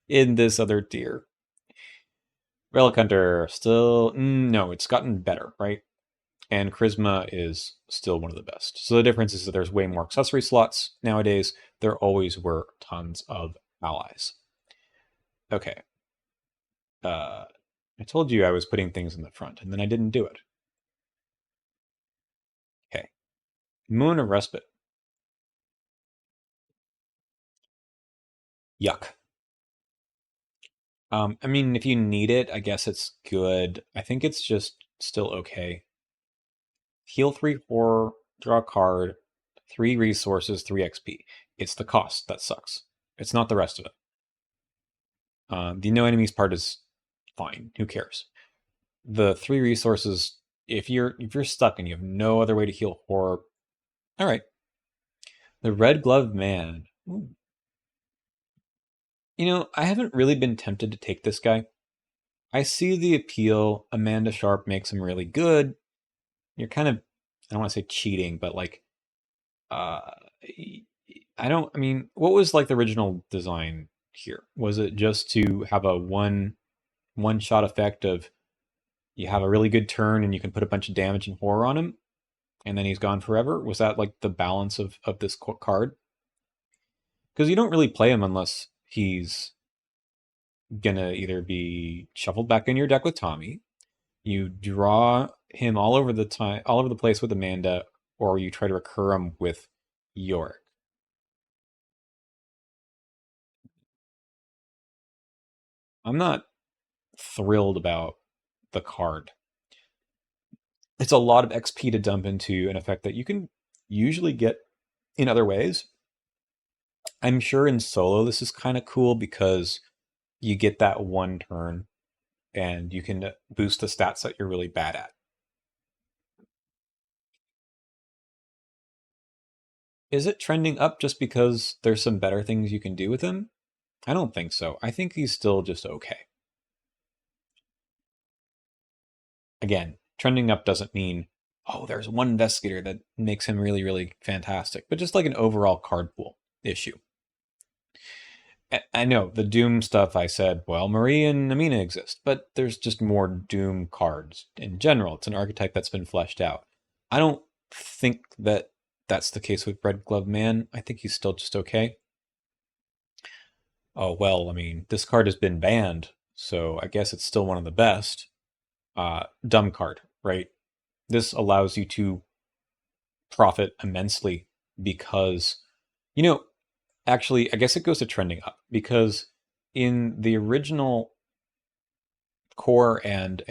in this other tier. Relic Hunter, still... no, it's gotten better, right? And Charisma is still one of the best. So the difference is that there's way more accessory slots nowadays. There always were tons of allies. Okay. I told you I was putting things in the front, and then I didn't do it. Okay. Moon of Respite. Yuck. I mean, if you need it, I guess it's good. I think it's just still okay. Heal 3 horror, draw a card, 3 resources, 3 XP. It's the cost that sucks. It's not the rest of it. The no enemies part is fine. Who cares? The 3 resources, if you're stuck and you have no other way to heal horror, all right. The Red Glove Man. Ooh. You know, I haven't really been tempted to take this guy. I see the appeal. Amanda Sharp makes him really good. You're kind of, I don't want to say cheating, but like, I mean, what was like the original design here? Was it just to have a one-shot effect of you have a really good turn and you can put a bunch of damage and horror on him, and then he's gone forever? Was that like the balance of this card? Because you don't really play him unless he's gonna either be shuffled back in your deck with Tommy, you draw him all over the place with Amanda, or you try to recur him with Yorick. I'm not thrilled about the card. It's a lot of XP to dump into an effect that you can usually get in other ways. I'm sure in solo this is kind of cool because you get that one turn and you can boost the stats that you're really bad at. Is it trending up just because there's some better things you can do with him? I don't think so. I think he's still just okay. Again, trending up doesn't mean, oh, there's one investigator that makes him really, really fantastic, but just like an overall card pool issue. I know the Doom stuff I said, well, Marie and Amina exist, but there's just more Doom cards in general. It's an archetype that's been fleshed out. I don't think that that's the case with Red Glove Man. I think he's still just okay. Oh, well, I mean, this card has been banned, so I guess it's still one of the best. Dumb card, right? This allows you to profit immensely because, you know, actually, I guess it goes to trending up because in the original core and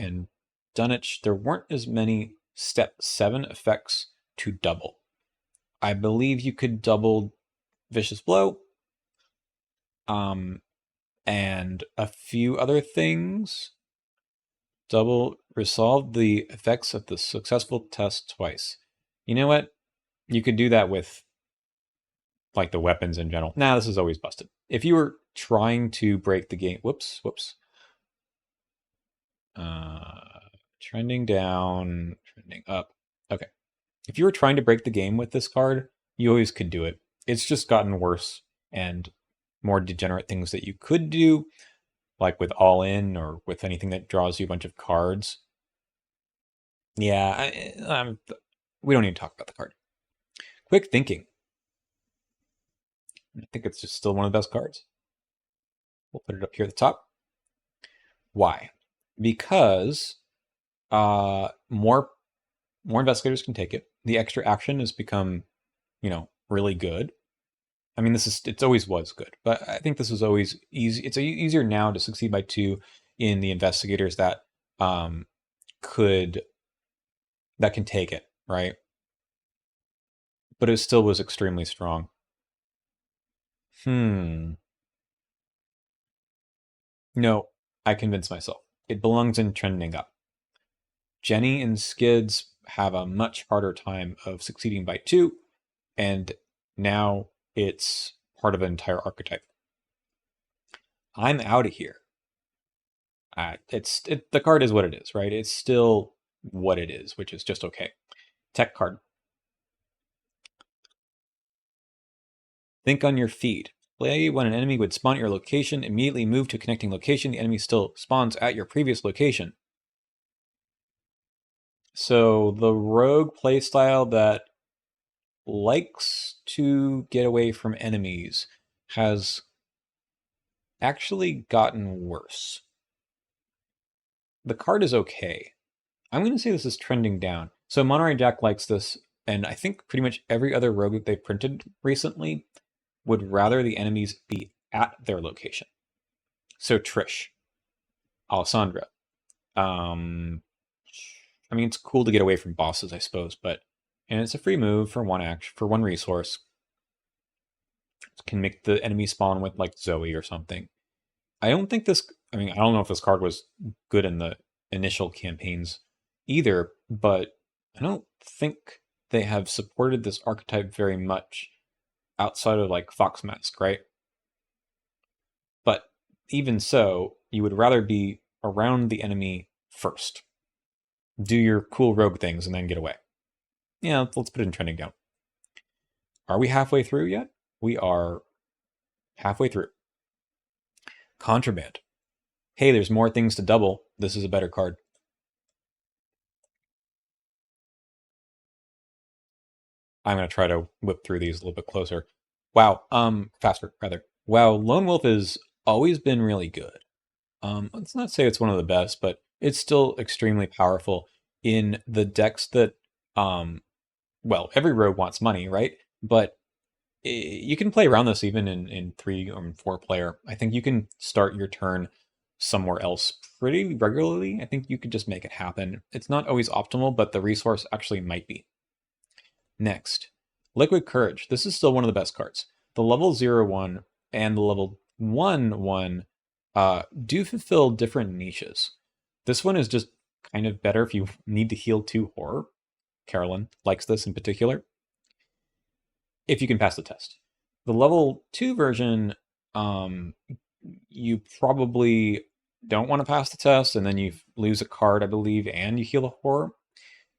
Dunwich, there weren't as many step 7 effects to double. I believe you could double Vicious Blow, and a few other things. Double resolve the effects of the successful test twice. You know what? You could do that with like the weapons in general. Nah, this is always busted. If you were trying to break the game, whoops. Trending down, trending up. Okay. If you were trying to break the game with this card, you always could do it. It's just gotten worse and more degenerate things that you could do, like with All In or with anything that draws you a bunch of cards. Yeah, we don't need to talk about the card. Quick Thinking. I think it's just still one of the best cards. We'll put it up here at the top. Why? Because more investigators can take it. The extra action has become, really good. I mean, it's always was good, but I think this is always easy. It's easier now to succeed by 2 in the investigators that could that can take it, right? But it still was extremely strong. No, I convinced myself. It belongs in trending up. Jenny and Skids have a much harder time of succeeding by 2, and now it's part of an entire archetype. I'm out of here. The card is what it is, right? It's still what it is, which is just okay. Tech card. Think on your feet. Play when an enemy would spawn at your location. Immediately move to a connecting location. The enemy still spawns at your previous location. So the rogue playstyle that likes to get away from enemies has actually gotten worse. The card is okay. I'm going to say this is trending down. So Monterey Jack likes this, and I think pretty much every other rogue that they've printed recently would rather the enemies be at their location. So Trish, Alessandra. I mean, it's cool to get away from bosses, I suppose, and it's a free move for one resource. It can make the enemy spawn with like Zoe or something. I don't know if this card was good in the initial campaigns either, but I don't think they have supported this archetype very much outside of like Fox Mask, right? But even so, you would rather be around the enemy first. Do your cool rogue things and then get away. Yeah, let's put it in trending down. Are we halfway through yet? We are halfway through. Contraband. Hey, there's more things to double. This is a better card. I'm going to try to whip through these a little bit closer. Wow. Faster, rather. Wow, Lone Wolf has always been really good. Let's not say it's one of the best, but it's still extremely powerful in the decks that, well, every rogue wants money, right? But you can play around this even in 3 or 4 player. I think you can start your turn somewhere else pretty regularly. I think you could just make it happen. It's not always optimal, but the resource actually might be. Next, Liquid Courage. This is still one of the best cards. The level 0/1 and the level 1/1 do fulfill different niches. This one is just kind of better if you need to heal 2 horror. Carolyn likes this in particular, if you can pass the test. The level 2 version, you probably don't want to pass the test, and then you lose a card, I believe, and you heal a horror.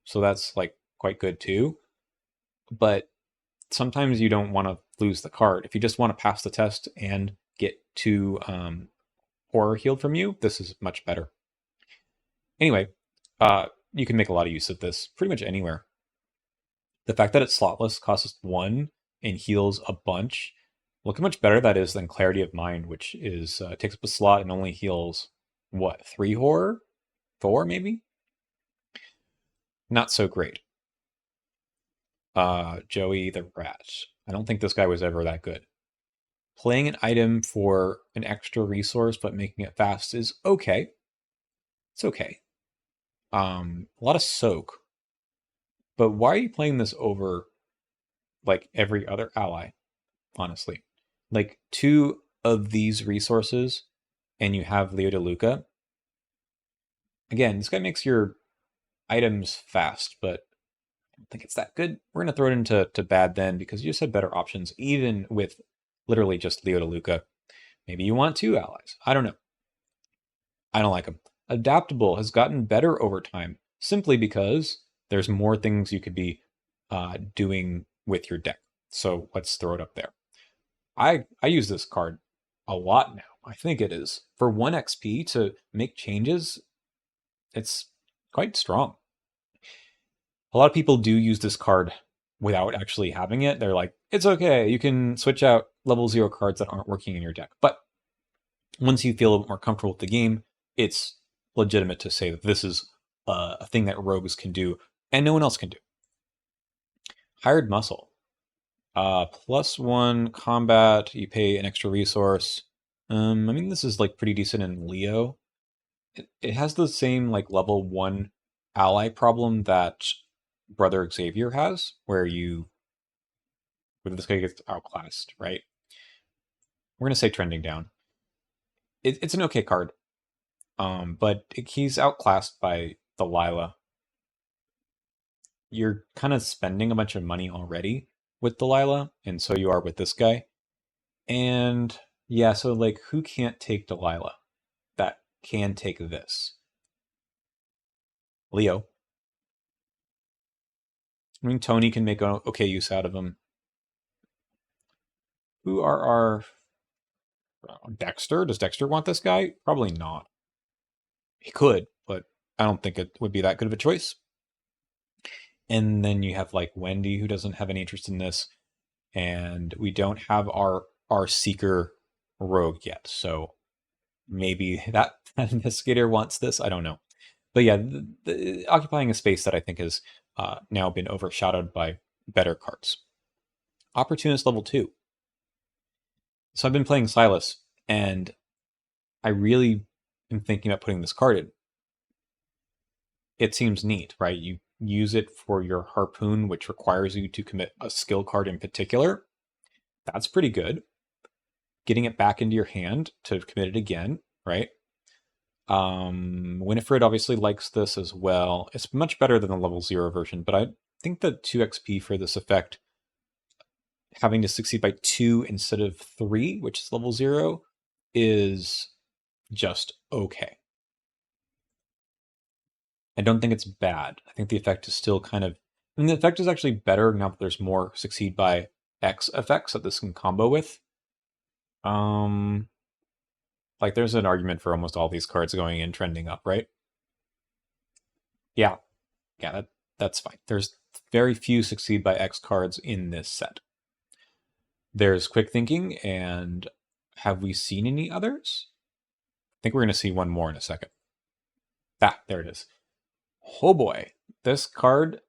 So that's like quite good too. But sometimes you don't want to lose the card. If you just want to pass the test and get 2 horror healed from you, this is much better. Anyway, you can make a lot of use of this pretty much anywhere. The fact that it's slotless, costs 1, and heals a bunch. Look how much better that is than Clarity of Mind, which is takes up a slot and only heals, what, 3 horror? 4, maybe? Not so great. Joey the Rat. I don't think this guy was ever that good. Playing an item for an extra resource but making it fast is okay. It's okay. A lot of soak. But why are you playing this over like every other ally, honestly? Like 2 of these resources and you have Leo DeLuca. Again, this guy makes your items fast, but I don't think it's that good. We're going to throw it into bad then because you just had better options, even with literally just Leo DeLuca. Maybe you want 2 allies. I don't know. I don't like him. Adaptable has gotten better over time simply because there's more things you could be doing with your deck. So let's throw it up there. I use this card a lot now. I think it is. For 1 XP to make changes, it's quite strong. A lot of people do use this card without actually having it. They're like, it's okay, you can switch out level 0 cards that aren't working in your deck. But once you feel a bit more comfortable with the game, it's legitimate to say that this is a thing that rogues can do and no one else can do. Hired Muscle. +1 combat, you pay an extra resource. I mean, this is like pretty decent in Leo. It has the same like level 1 ally problem that Brother Xavier has, where this guy gets outclassed, right? We're gonna say trending down. It's an okay card, but he's outclassed by Delilah. You're kind of spending a bunch of money already with Delilah, and so you are with this guy. And yeah, so like, who can't take Delilah? That can take this. Leo. I mean, Tony can make okay use out of him. Who are our Dexter? Does Dexter want this guy? Probably not. He could, but I don't think it would be that good of a choice. And then you have like Wendy, who doesn't have any interest in this, and we don't have our Seeker rogue yet. So maybe that investigator wants this. I don't know. But yeah, occupying a space that I think has now been overshadowed by better cards. Opportunist level 2. So I've been playing Silas, and I really am thinking about putting this card in. It seems neat, right? You use it for your harpoon, which requires you to commit a skill card in particular. That's pretty good. Getting it back into your hand to commit it again, right? Winifred obviously likes this as well. It's much better than the level 0 version, but I think that 2 XP for this effect, having to succeed by 2 instead of 3, which is level 0, is just okay. I don't think it's bad. I think the effect is still kind of... I mean, the effect is actually better now that there's more succeed by X effects that this can combo with. Like, there's an argument for almost all these cards going in trending up, right? Yeah, that's fine. There's very few succeed by X cards in this set. There's quick thinking, and have we seen any others? I think we're going to see one more in a second. There it is. Oh boy, this card.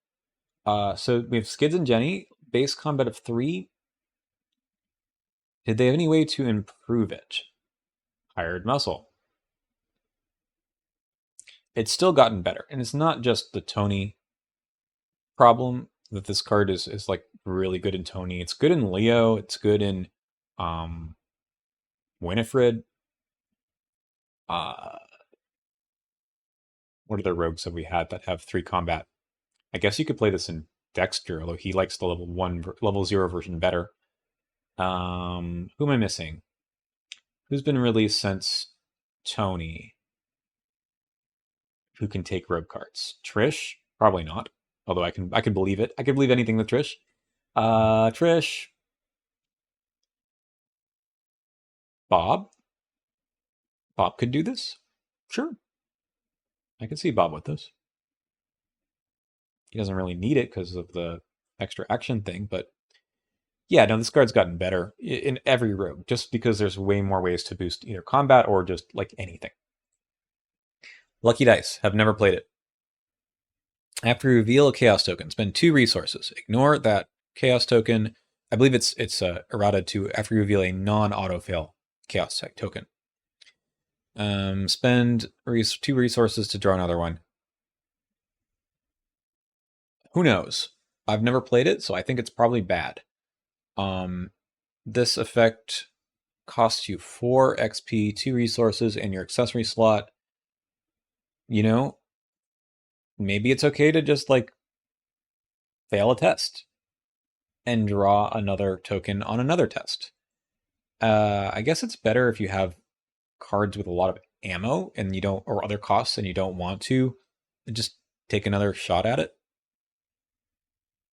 So we have Skids and Jenny, base combat of 3. Did they have any way to improve it? Hired muscle. It's still gotten better, and it's not just the Tony problem that this card is like really good in Tony. It's good in Leo. It's good in Winifred. What other rogues have we had that have 3 combat? I guess you could play this in Dexter, although he likes the level 0 version better. Who am I missing? Who's been released since Tony? Who can take rogue cards? Trish? Probably not. Although I can believe it. I could believe anything with Trish. Trish. Bob? Bob could do this? Sure. I can see Bob with this. He doesn't really need it because of the extra action thing, but yeah, no, this card's gotten better in every rogue, just because there's way more ways to boost either combat or just like anything. Lucky Dice. Have never played it. After you reveal a chaos token, spend 2 resources. Ignore that chaos token. I believe it's errata to after you reveal a non-auto fail chaos tech token. Spend 2 resources to draw another one. Who knows? I've never played it, so I think it's probably bad. This effect costs you 4 XP, 2 resources, and your accessory slot. You know, maybe it's okay to just like fail a test and draw another token on another test. I guess it's better if you have cards with a lot of ammo and you don't, or other costs, and you don't want to just take another shot at it,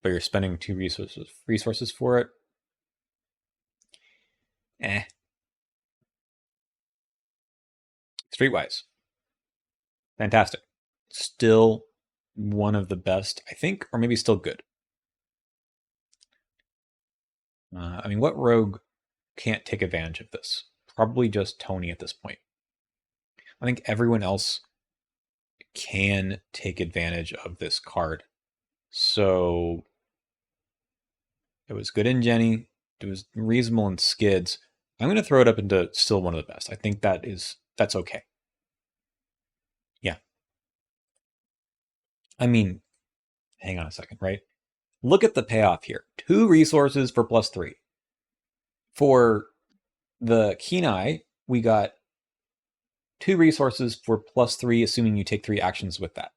but you're spending 2 resources for it. Streetwise. Fantastic. Still one of the best, I think, or maybe still good. I mean, what rogue can't take advantage of this? Probably just Tony at this point. I think everyone else can take advantage of this card. So it was good in Jenny. It was reasonable in Skids. I'm going to throw it up into still one of the best. I think that's okay. Yeah. I mean, hang on a second, right? Look at the payoff here. 2 resources for +3. For the Keen Eye, we got 2 resources for +3, assuming you take 3 actions with that.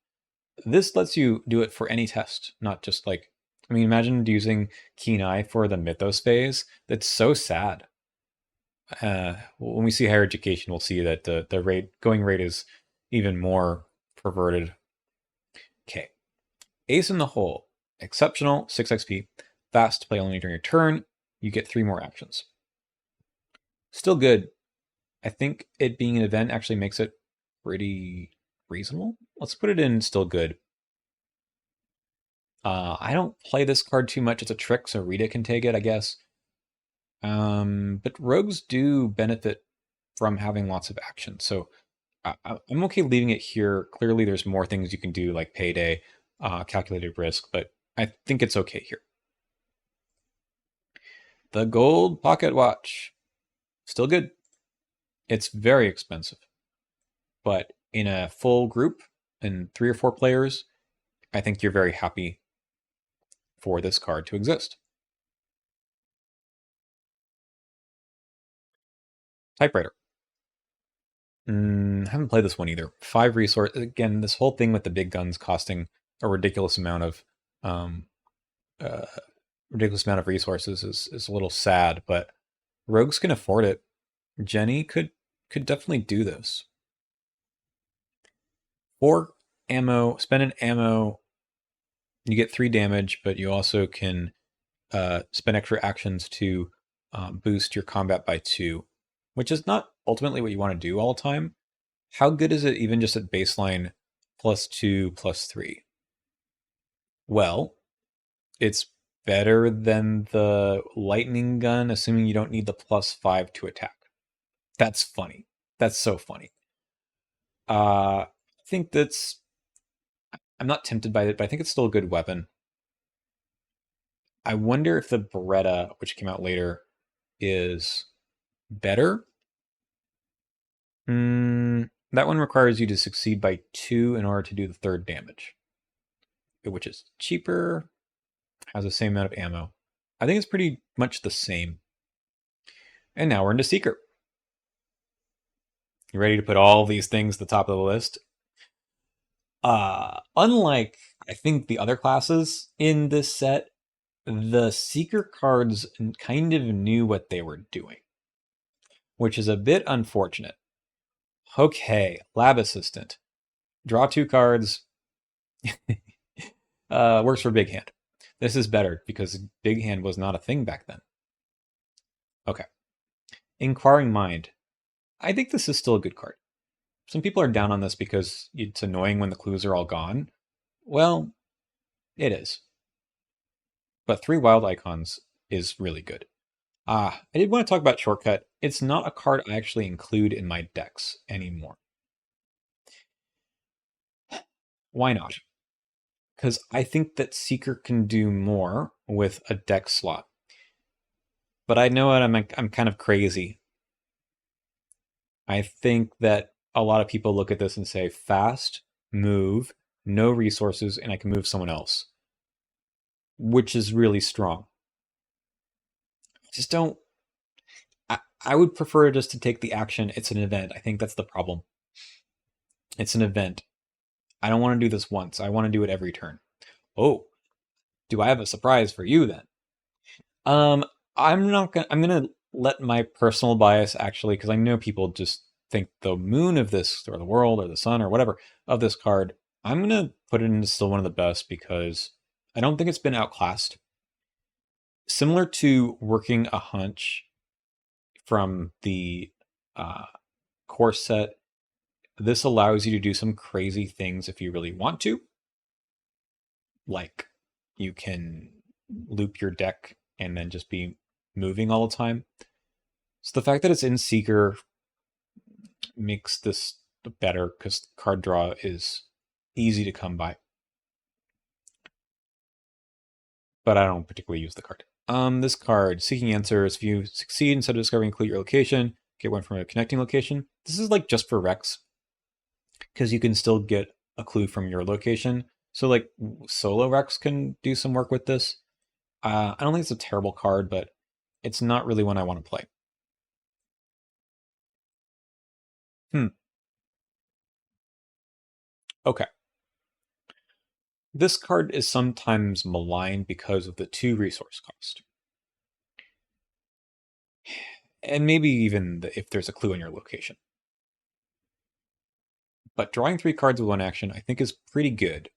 This lets you do it for any test, not just like, I mean, imagine using Keen Eye for the Mythos phase. That's so sad. When we see higher education, we'll see that the going rate is even more perverted. Okay. Ace in the Hole. Exceptional, 6 XP. Fast to play only during your turn. You get 3 more actions. Still good. I think it being an event actually makes it pretty reasonable. Let's put it in still good. I don't play this card too much. It's a trick, so Rita can take it, I guess. But rogues do benefit from having lots of action. So I'm okay leaving it here. Clearly, there's more things you can do, like Payday, Calculated Risk, but I think it's okay here. The Gold Pocket Watch. Still good. It's very expensive. But in a full group, and 3 or 4 players, I think you're very happy for this card to exist. Typewriter. Haven't played this one either. 5 resources. Again, this whole thing with the big guns costing a ridiculous amount of resources is a little sad, but rogues can afford it. Jenny could definitely do this. 4 ammo, spend an ammo, you get 3 damage, but you also can spend extra actions to boost your combat by 2, which is not ultimately what you want to do all the time. How good is it even just at baseline +2, +3? Well, it's better than the lightning gun, assuming you don't need the +5 to attack. That's funny. That's so funny. I think that's... I'm not tempted by it, but I think it's still a good weapon. I wonder if the Beretta, which came out later, is better. That one requires you to succeed by 2 in order to do the 3rd damage, which is cheaper, has the same amount of ammo. I think it's pretty much the same. And now we're into Seeker. You ready to put all these things at the top of the list? Unlike, I think, the other classes in this set, the Seeker cards kind of knew what they were doing, which is a bit unfortunate. Okay, Lab Assistant. Draw 2 cards. Works for Big Hand. This is better because Big Hand was not a thing back then. Okay. Inquiring Mind. I think this is still a good card. Some people are down on this because it's annoying when the clues are all gone. Well, it is. But 3 wild icons is really good. I did want to talk about Shortcut. It's not a card I actually include in my decks anymore. Why not? Because I think that Seeker can do more with a deck slot. But I know I'm kind of crazy. I think that a lot of people look at this and say, fast, move, no resources, and I can move someone else. Which is really strong. Just don't... I would prefer just to take the action. It's an event. I think that's the problem. It's an event. I don't want to do this once. I want to do it every turn. Oh, do I have a surprise for you then? I'm gonna let my personal bias actually, because I know people just think the moon of this, or the world, or the sun, or whatever, of this card, I'm gonna put it into still one of the best because I don't think it's been outclassed. Similar to working a hunch from the core set, this allows you to do some crazy things if you really want to. Like, you can loop your deck and then just be moving all the time. So the fact that it's in Seeker makes this better because card draw is easy to come by. But I don't particularly use the card. This card, Seeking Answers. If you succeed instead of discovering a clue at your location, get one from a connecting location. This is like just for Rex, because you can still get a clue from your location. So like solo Rex can do some work with this. I don't think it's a terrible card, but it's not really one I want to play. Okay. This card is sometimes maligned because of the 2 resource cost. And maybe even if there's a clue in your location. But drawing 3 cards with 1 action I think is pretty good.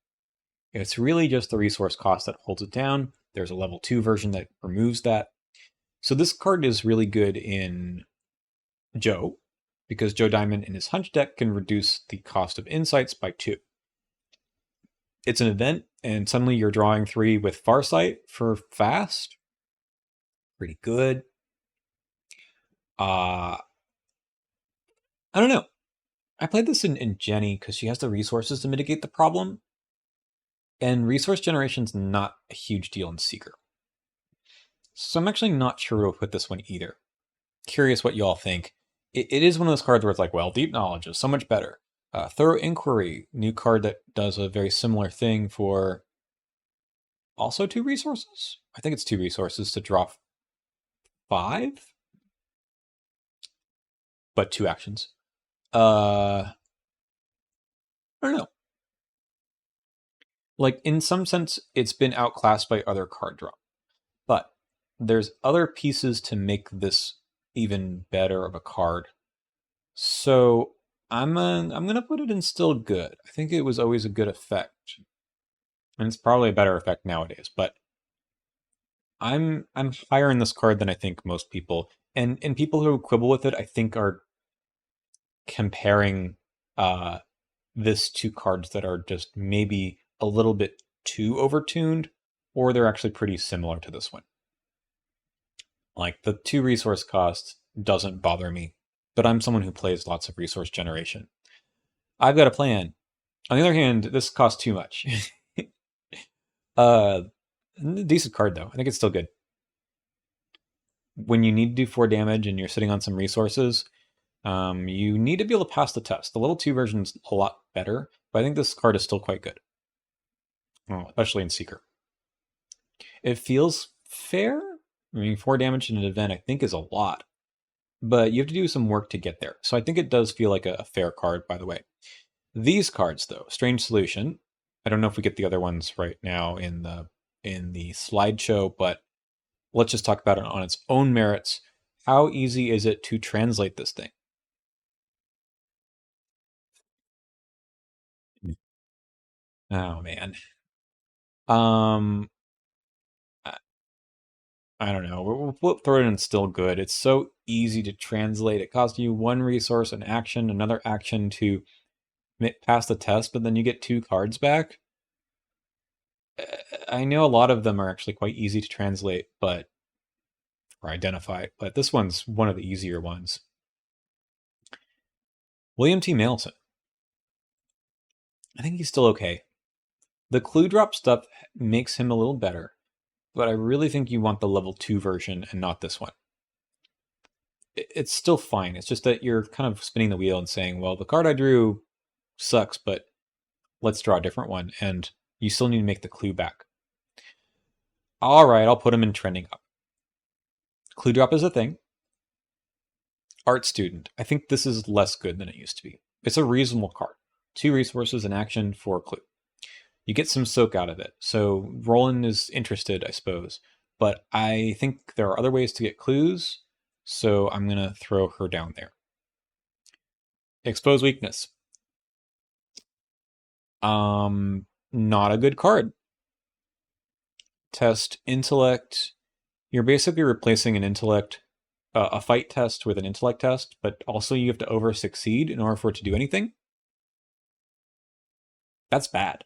It's really just the resource cost that holds it down. There's a level 2 version that removes that. So this card is really good in Joe, because Joe Diamond in his Hunch deck can reduce the cost of insights by 2. It's an event, and suddenly you're drawing 3 with Farsight for fast. Pretty good. I don't know. I played this in Jenny because she has the resources to mitigate the problem. And resource generation's not a huge deal in Seeker. So I'm actually not sure where to put this one either. Curious what you all think. It is one of those cards where it's like, well, Deep Knowledge is so much better. Thorough Inquiry, new card that does a very similar thing for also 2 resources? I think it's 2 resources to draw 5? But 2 actions. I don't know. Like, in some sense, it's been outclassed by other card draw. But there's other pieces to make this even better of a card. So I'm gonna put it in still good. I think it was always a good effect. And it's probably a better effect nowadays, but I'm higher in this card than I think most people. And people who quibble with it, I think, are comparing this to cards that are just maybe a little bit too overtuned, or they're actually pretty similar to this one. Like the 2 resource cost doesn't bother me, but I'm someone who plays lots of resource generation. I've got a plan. On the other hand, this costs too much. uh, Decent card though. I think it's still good. When you need to do 4 damage and you're sitting on some resources, you need to be able to pass the test. The level 2 version is a lot better, but I think this card is still quite good, especially in Seeker. It feels fair. I mean, 4 damage in an event I think is a lot, but you have to do some work to get there. So I think it does feel like a fair card, by the way. These cards, though, Strange Solution. I don't know if we get the other ones right now in the slideshow, but let's just talk about it on its own merits. How easy is it to translate this thing? Oh man. Um, I don't know. We'll flip through it and still good. It's so easy to translate. It costs you 1 resource, an action, another action to pass the test, but then you get 2 cards back. I know a lot of them are actually quite easy to translate, or identify, but this one's one of the easier ones. William T. Mailson. I think he's still okay. The clue drop stuff makes him a little better, but I really think you want the level 2 version and not this one. It's still fine. It's just that you're kind of spinning the wheel and saying, well, the card I drew sucks, but let's draw a different one, and you still need to make the clue back. All right, I'll put him in trending up. Clue drop is a thing. Art student. I think this is less good than it used to be. It's a reasonable card. 2 resources in action for a clue. You get some soak out of it. So Roland is interested, I suppose. But I think there are other ways to get clues, so I'm going to throw her down there. Expose weakness. Not a good card. Test intellect. You're basically replacing an intellect, a fight test with an intellect test, but also you have to over succeed in order for it to do anything. That's bad.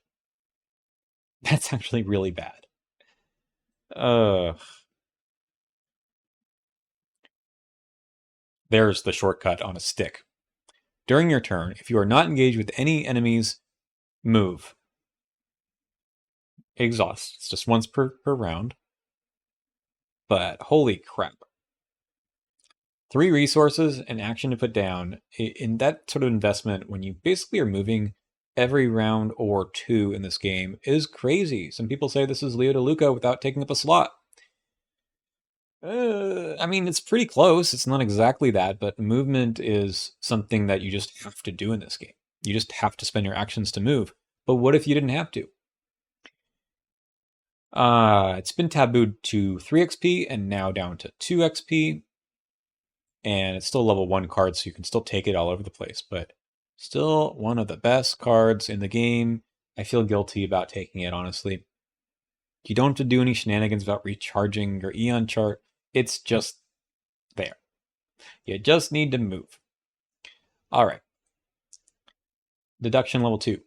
That's actually really bad. There's the shortcut on a stick. During your turn, if you are not engaged with any enemies, move. Exhaust. It's just once per round. But holy crap. 3 resources and action to put down. In that sort of investment, when you basically are moving every round or 2 in this game, is crazy. Some people say this is Leo DeLuca without taking up a slot. I mean, it's pretty close. It's not exactly that, but movement is something that you just have to do in this game. You just have to spend your actions to move. But what if you didn't have to? It's been tabooed to 3 XP and now down to 2 XP. And it's still level 1 card, so you can still take it all over the place. But still one of the best cards in the game. I feel guilty about taking it, honestly. You don't have to do any shenanigans about recharging your Eon chart. It's just there. You just need to move. All right. Deduction level 2.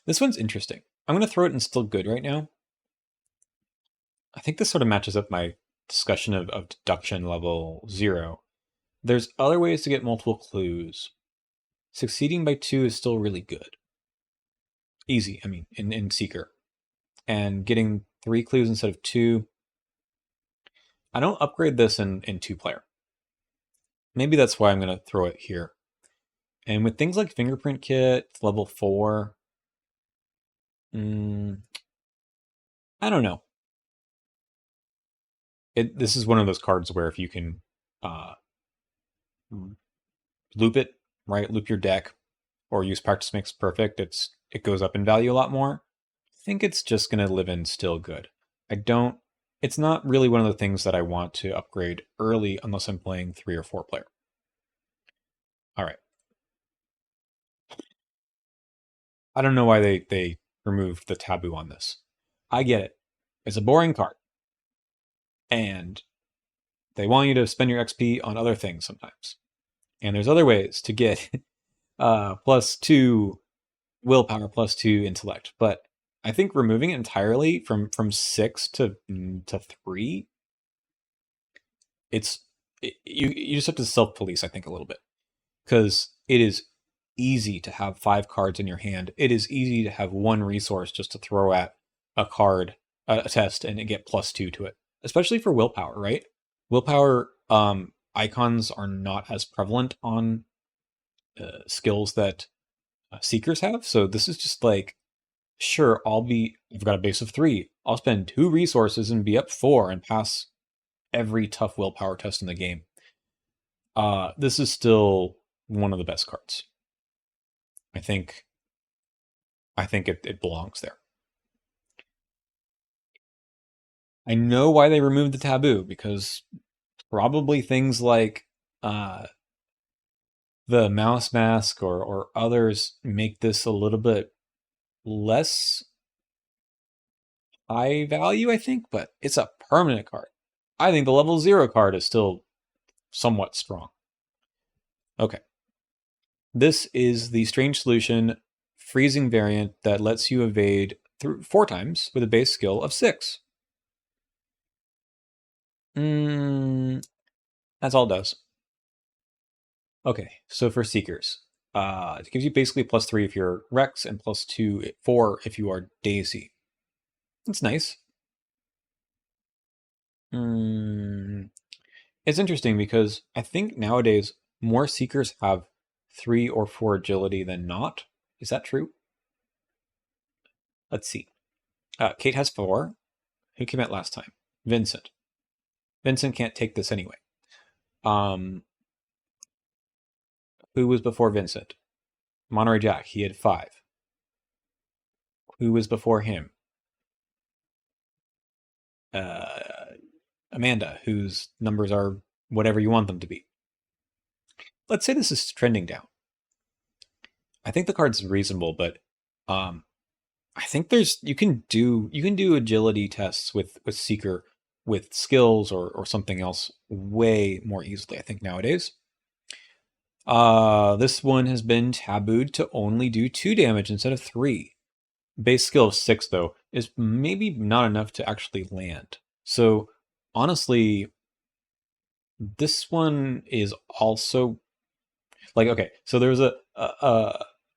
This one's interesting. I'm going to throw it in still good right now. I think this sort of matches up my discussion of deduction level 0. There's other ways to get multiple clues. Succeeding by 2 is still really good. Easy, I mean, in Seeker. And getting 3 clues instead of 2. I don't upgrade this in 2-player. Maybe that's why I'm going to throw it here. And with things like Fingerprint Kit, level 4, I don't know. This is one of those cards where if you can loop it, right? Loop your deck, or use Practice Makes Perfect, it goes up in value a lot more. I think it's just going to live in still good. It's not really one of the things that I want to upgrade early unless I'm playing 3 or 4 player. All right. I don't know why they removed the taboo on this. I get it. It's a boring card. And they want you to spend your XP on other things sometimes. And there's other ways to get +2 willpower plus 2 intellect. But I think removing it entirely from 6 to 3, you just have to self-police, I think, a little bit. Because it is easy to have 5 cards in your hand. It is easy to have one resource just to throw at a card, a test, and get plus 2 to it. Especially for willpower, right? Willpower icons are not as prevalent on skills that seekers have. So this is just like, sure, I've got a base of 3. I'll spend 2 resources and be up 4 and pass every tough willpower test in the game. This is still one of the best cards. I think it belongs there. I know why they removed the taboo, because probably things like the mouse mask or others make this a little bit less high value, I think, but it's a permanent card. I think the level 0 card is still somewhat strong. Okay. This is the Strange Solution freezing variant that lets you evade through 4 times with a base skill of 6. That's all it does. Okay, so for Seekers, it gives you basically plus 3 if you're Rex and plus 4 if you are Daisy. That's nice. It's interesting because I think nowadays more Seekers have 3 or 4 agility than not. Is that true? Let's see. Kate has 4. Who came out last time? Vincent. Vincent can't take this anyway. Who was before Vincent? Monterey Jack. He had 5. Who was before him? Amanda, whose numbers are whatever you want them to be. Let's say this is trending down. I think the card's reasonable, but I think you can do agility tests with Seeker with skills or something else way more easily, I think, nowadays. This one has been tabooed to only do 2 damage instead of 3. Base skill of 6, though, is maybe not enough to actually land. So, honestly, this one is also like, okay, so there's a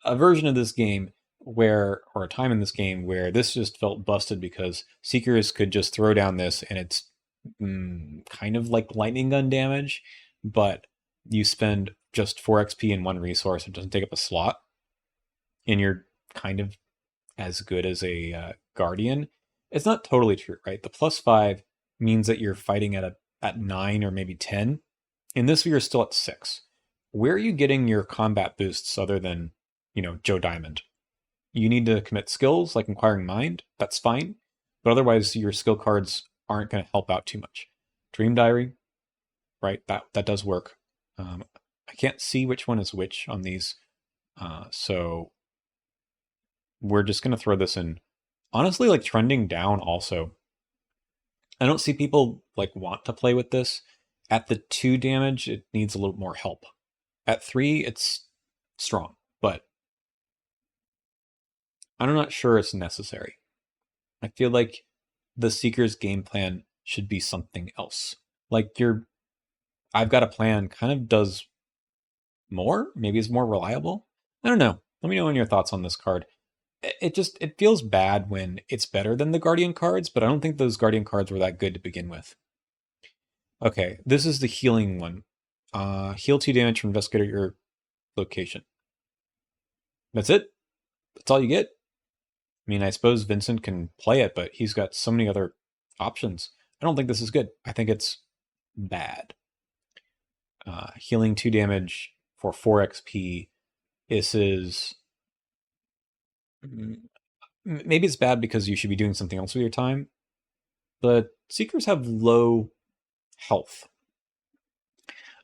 version of this game or a time in this game where this just felt busted because Seekers could just throw down this and it's kind of like lightning gun damage, but you spend just 4 XP in 1 resource. It doesn't take up a slot, and you're kind of as good as a Guardian. It's not totally true, right? The plus 5 means that you're fighting at 9 or maybe 10. In this, you're still at 6. Where are you getting your combat boosts other than, Joe Diamond? You need to commit skills like Inquiring Mind. That's fine. But otherwise, your skill cards aren't going to help out too much. Dream Diary, right? That does work. I can't see which one is which on these. So we're just going to throw this in. Honestly, like trending down also. I don't see people want to play with this. At the 2 damage, it needs a little more help. At 3, it's strong, but I'm not sure it's necessary. I feel like the Seeker's game plan should be something else. Like I've got a plan kind of does more, maybe is more reliable. I don't know. Let me know your thoughts on this card. It feels bad when it's better than the Guardian cards, but I don't think those Guardian cards were that good to begin with. Okay, this is the healing one. Heal 2 damage from Investigator at your location. That's it? That's all you get? I mean, I suppose Vincent can play it, but he's got so many other options. I don't think this is good. I think it's bad. Healing 2 damage for 4 XP. This is... Maybe it's bad because you should be doing something else with your time, but Seekers have low health.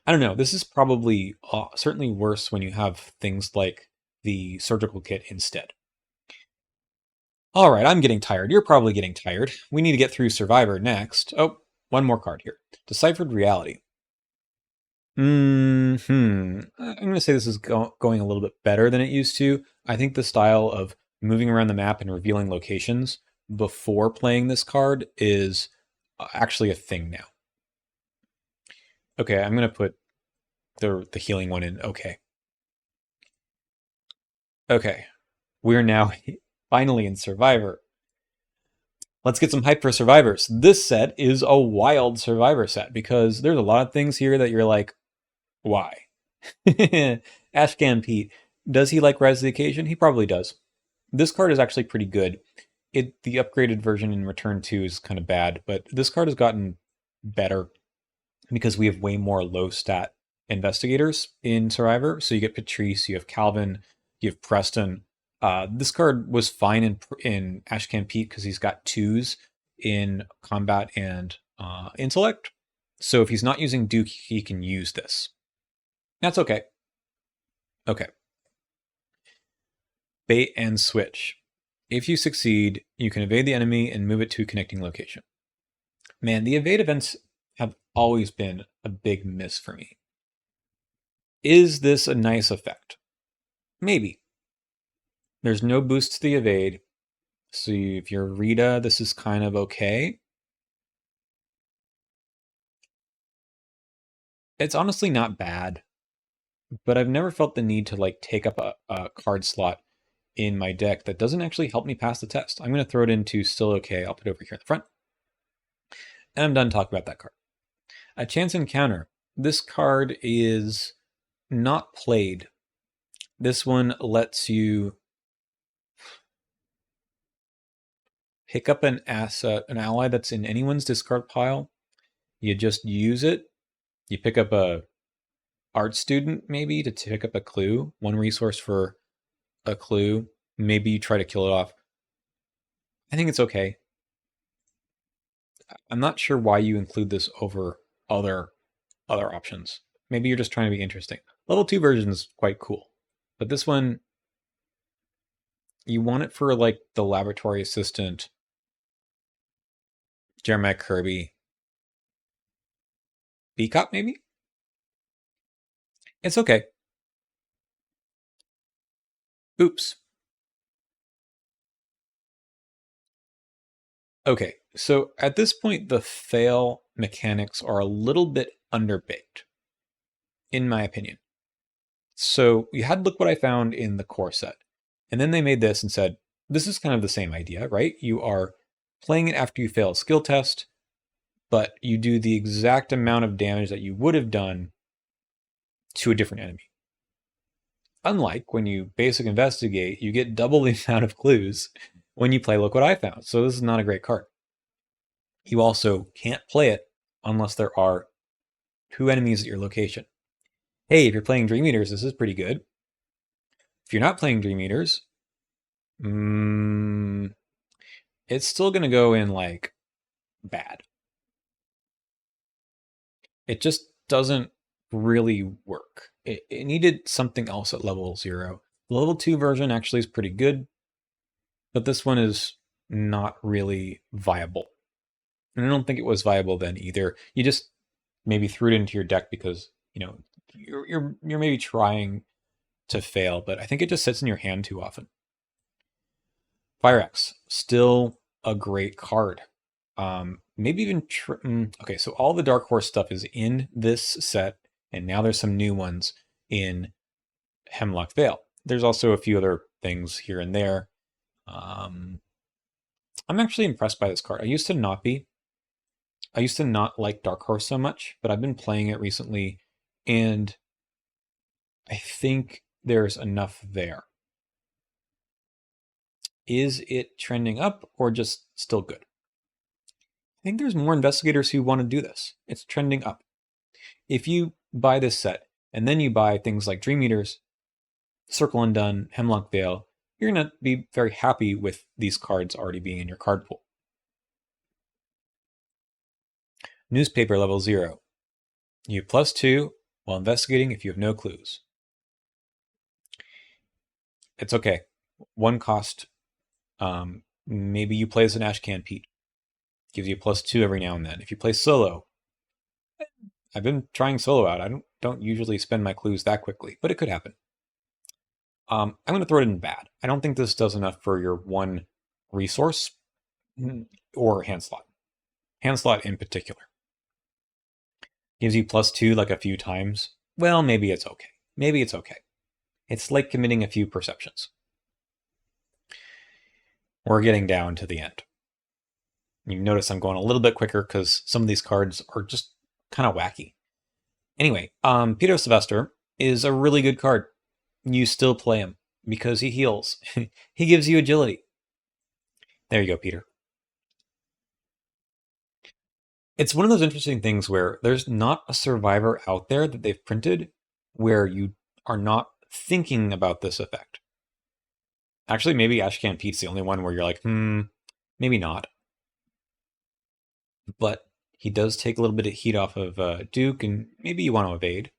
I don't know. This is probably certainly worse when you have things like the surgical kit instead. All right, I'm getting tired. You're probably getting tired. We need to get through Survivor next. Oh, one more card here. Deciphered Reality. I'm going to say this is going a little bit better than it used to. I think the style of moving around the map and revealing locations before playing this card is actually a thing now. Okay, I'm going to put the healing one in. Okay. Okay. We're now finally in Survivor. Let's get some hype for Survivors. This set is a wild Survivor set because there's a lot of things here that you're like, why? Ashcan Pete, does he like Rise of the Occasion? He probably does. This card is actually pretty good. The upgraded version in Return 2 is kind of bad, but this card has gotten better because we have way more low stat investigators in Survivor. So you get Patrice, you have Calvin, you have Preston. This card was fine in Ashcan Pete because he's got twos in combat and intellect. So if he's not using Duke, he can use this. That's okay. Okay. Bait and switch. If you succeed, you can evade the enemy and move it to a connecting location. Man, the evade events have always been a big miss for me. Is this a nice effect? Maybe. There's no boost to the evade. So if you're Rita, this is kind of okay. It's honestly not bad, but I've never felt the need to like take up a card slot in my deck that doesn't actually help me pass the test. I'm going to throw it into still okay. I'll put it over here in the front. And I'm done talking about that card. A chance encounter. This card is not played. This one lets you pick up an asset, an ally that's in anyone's discard pile. You just use it. You pick up a art student maybe to pick up a clue, one resource for a clue. Maybe you try to kill it off. I think it's okay. I'm not sure why you include this over other options. Maybe you're just trying to be interesting. Level 2 version is quite cool. But this one, you want it for like the laboratory assistant, Jeremiah Kirby, B-Cop maybe? It's okay. Oops. Okay, so at this point, the fail mechanics are a little bit underbaked, in my opinion. So you had Look What I Found in the core set. And then they made this and said, this is kind of the same idea, right? You are playing it after you fail a skill test, but you do the exact amount of damage that you would have done to a different enemy. Unlike when you basic investigate, you get double the amount of clues when you play Look What I Found. So this is not a great card. You also can't play it unless there are 2 enemies at your location. Hey, if you're playing Dream Eaters, this is pretty good. If you're not playing Dream Eaters, it's still going to go in like bad. It just doesn't really work. It needed something else at level 0. The level 2 version actually is pretty good, but this one is not really viable. And I don't think it was viable then either. You just maybe threw it into your deck because, you know, you're maybe trying to fail, but I think it just sits in your hand too often. Fire X, still a great card. Maybe even okay, so all the Dark Horse stuff is in this set, and now there's some new ones in Hemlock Vale. There's also a few other things here and there. I'm actually impressed by this card. I used to not be. I used to not like Dark Horse so much, but I've been playing it recently, and I think there's enough there. Is it trending up or just still good? I think there's more investigators who want to do this. It's trending up. If you buy this set and then you buy things like Dream Eaters, Circle Undone, Hemlock Vale, you're going to be very happy with these cards already being in your card pool. Newspaper level 0. You have +2 while investigating if you have no clues. It's okay. 1 cost. Maybe you play as an Ashcan Pete. Gives you +2 every now and then. If you play solo, I've been trying solo out. don't usually spend my clues that quickly, but it could happen. I'm going to throw it in bad. I don't think this does enough for your one resource or hand slot. Hand slot in particular. Gives you +2 like a few times. Well, maybe it's okay. Maybe it's okay. It's like committing a few perceptions. We're getting down to the end. You notice I'm going a little bit quicker because some of these cards are just kind of wacky. Anyway, Peter Sylvester is a really good card. You still play him because he heals. He gives you agility. There you go, Peter. It's one of those interesting things where there's not a survivor out there that they've printed where you are not thinking about this effect. Actually, maybe Ashcan Pete's the only one where you're like, maybe not. But he does take a little bit of heat off of Duke, and maybe you want to evade.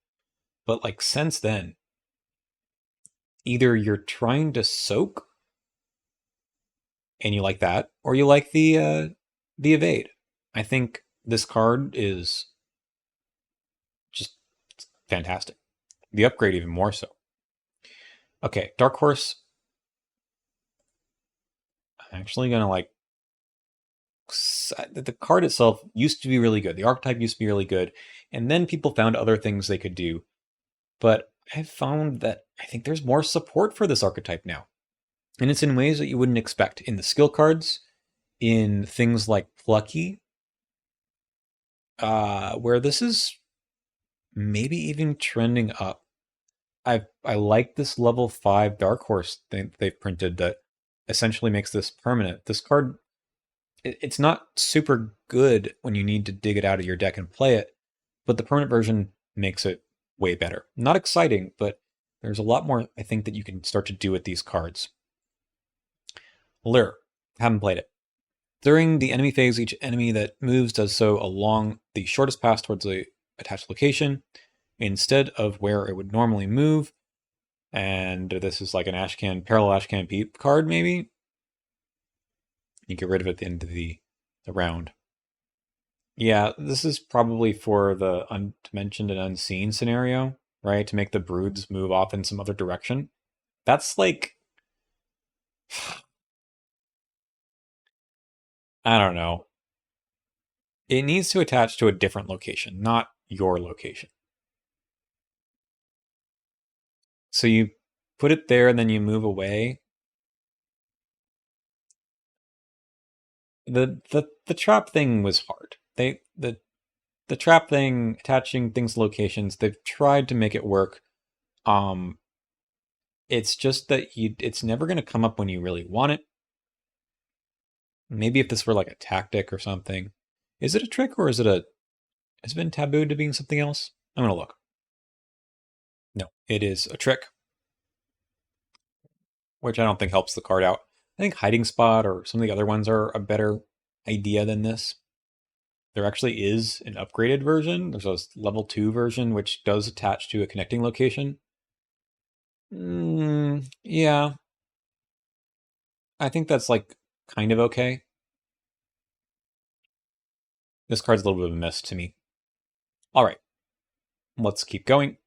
But like since then, either you're trying to soak, and you like that, or you like the evade. I think this card is just fantastic. The upgrade even more so. Okay, Dark Horse. I'm actually gonna like the card itself used to be really good. The archetype used to be really good, and then people found other things they could do. But I've found that I think there's more support for this archetype now, and it's in ways that you wouldn't expect in the skill cards, in things like Plucky, where this is maybe even trending up. I like this level 5 Dark Horse thing they've printed that essentially makes this permanent. This card, it's not super good when you need to dig it out of your deck and play it, but the permanent version makes it way better. Not exciting, but there's a lot more I think that you can start to do with these cards. Lure, haven't played it. During the enemy phase, each enemy that moves does so along the shortest path towards the attached location instead of where it would normally move. And this is like an Ashcan, parallel Ashcan Peep card, maybe. You get rid of it at the end of the round. Yeah, this is probably for the unmentioned and unseen scenario, right? To make the broods move off in some other direction. That's like, I don't know. It needs to attach to a different location, not your location. So you put it there and then you move away. The trap thing was hard. The trap thing, attaching things to locations, they've tried to make it work. It's just that it's never going to come up when you really want it. Maybe if this were like a tactic or something. Is it a trick or has it been tabooed to being something else? I'm going to look. No, it is a trick, which I don't think helps the card out. I think Hiding Spot or some of the other ones are a better idea than this. There actually is an upgraded version. There's a level 2 version, which does attach to a connecting location. Yeah. I think that's like kind of okay. This card's a little bit of a mess to me. All right. Let's keep going.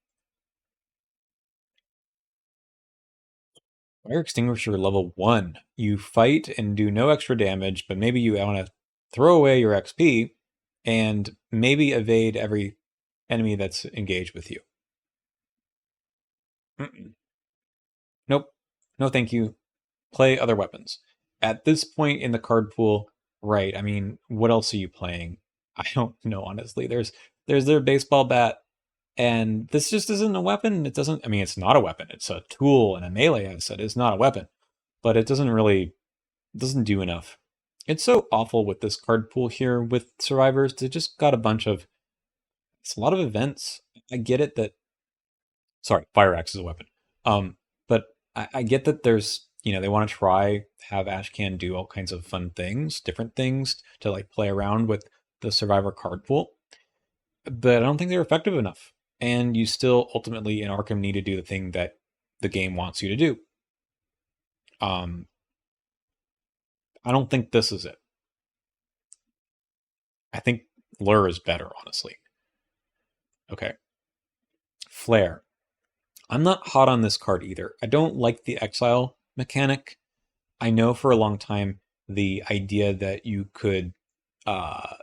Fire Extinguisher level 1. You fight and do no extra damage, but maybe you want to throw away your XP and maybe evade every enemy that's engaged with you. Nope. No thank you. Play other weapons. At this point in the card pool, right, I mean, what else are you playing? I don't know, honestly. There's their baseball bat, and this just isn't a weapon. It doesn't, I mean, it's not a weapon. It's a tool and a melee asset. It's not a weapon. But it doesn't do enough. It's so awful with this card pool here with survivors. They just got a bunch of, it's a lot of events. I get it that, sorry, fire axe is a weapon. But I get that there's, they want to try have Ashcan do all kinds of fun things, different things to like play around with the survivor card pool. But I don't think they're effective enough. And you still ultimately in Arkham need to do the thing that the game wants you to do. I don't think this is it. I think Lure is better, honestly. Okay. Flare. I'm not hot on this card either. I don't like the exile mechanic. I know for a long time the idea that you could uh,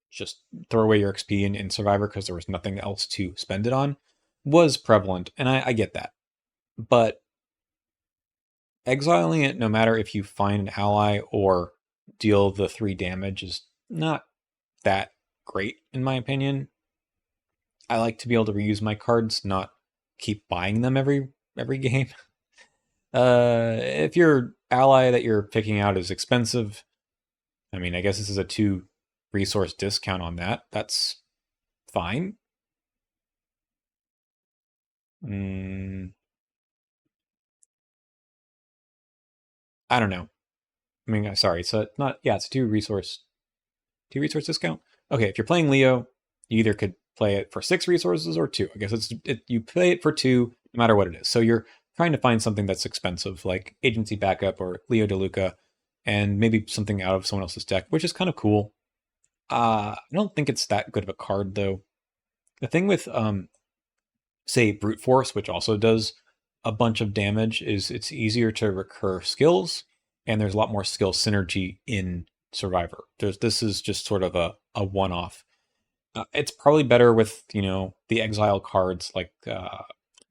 just throw away your XP in Survivor because there was nothing else to spend it on was prevalent, and I get that. But exiling it, no matter if you find an ally or deal the 3 damage, is not that great in my opinion. I like to be able to reuse my cards, not keep buying them every game. If your ally that you're picking out is expensive, I mean, I guess this is a 2 resource discount on that. That's fine. I don't know. I mean, sorry. So it's not. Yeah, it's a 2 resource discount. Okay, if you're playing Leo, you either could play it for 6 resources or 2. I guess you play it for 2 no matter what it is. So you're trying to find something that's expensive, like Agency Backup or Leo DeLuca, and maybe something out of someone else's deck, which is kind of cool. I don't think it's that good of a card though. The thing with say Brute Force, which also does a bunch of damage, is it's easier to recur skills, and there's a lot more skill synergy in Survivor. This is just sort of a one-off. It's probably better with the exile cards like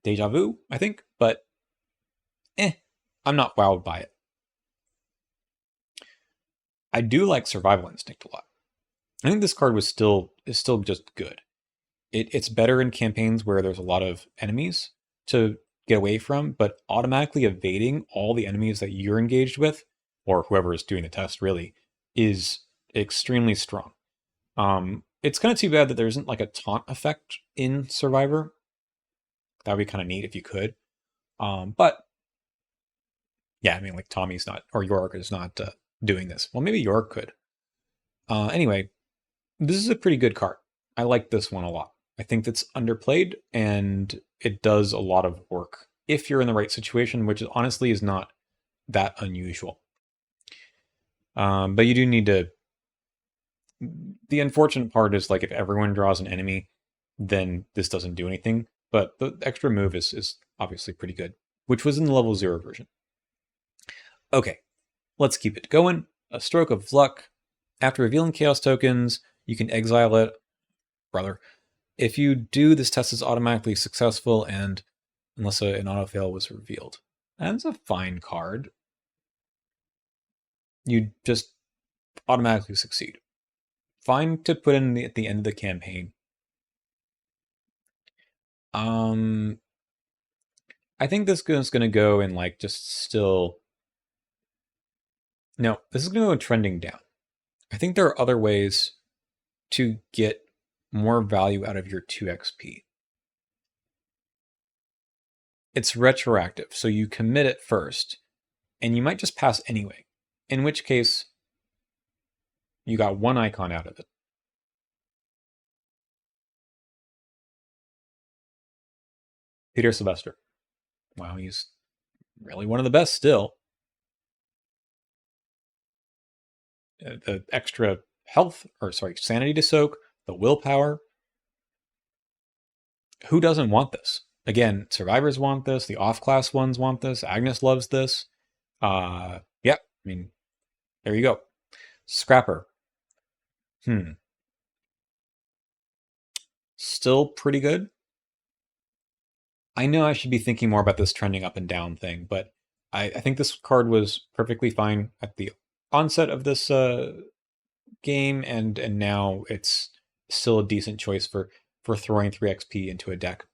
Deja Vu, I think, but I'm not wowed by it. I do like Survival Instinct a lot. I think this card is still just good. It's better in campaigns where there's a lot of enemies to get away from, but automatically evading all the enemies that you're engaged with, or whoever is doing the test really, is extremely strong. It's kind of too bad that there isn't like a taunt effect in Survivor. That would be kind of neat if you could. But yeah, I mean, like Tommy's not, or York is not doing this. Well, maybe York could. Anyway, this is a pretty good card. I like this one a lot. I think that's underplayed and it does a lot of work if you're in the right situation, which honestly is not that unusual. But you do need to. The unfortunate part is like if everyone draws an enemy, then this doesn't do anything. But the extra move is obviously pretty good, which was in the level 0 version. Okay, let's keep it going. A Stroke of Luck. After revealing Chaos tokens, you can exile it. Brother. If you do, this test is automatically successful, and unless an auto-fail was revealed. That's a fine card. You just automatically succeed. Fine to put in at the end of the campaign. I think this is going to go in like just still. No, this is going to go trending down. I think there are other ways to get more value out of your 2 XP. It's retroactive, so you commit it first, and you might just pass anyway, in which case you got 1 icon out of it. Peter Sylvester. Wow, he's really one of the best still. The extra health, or sorry, sanity to soak, the willpower. Who doesn't want this? Again, survivors want this. The off-class ones want this. Agnes loves this. Yeah, I mean, there you go. Scrapper. Still pretty good. I know I should be thinking more about this trending up and down thing, but I think this card was perfectly fine at the onset of this game, and now it's still a decent choice for throwing 3 XP into a deck.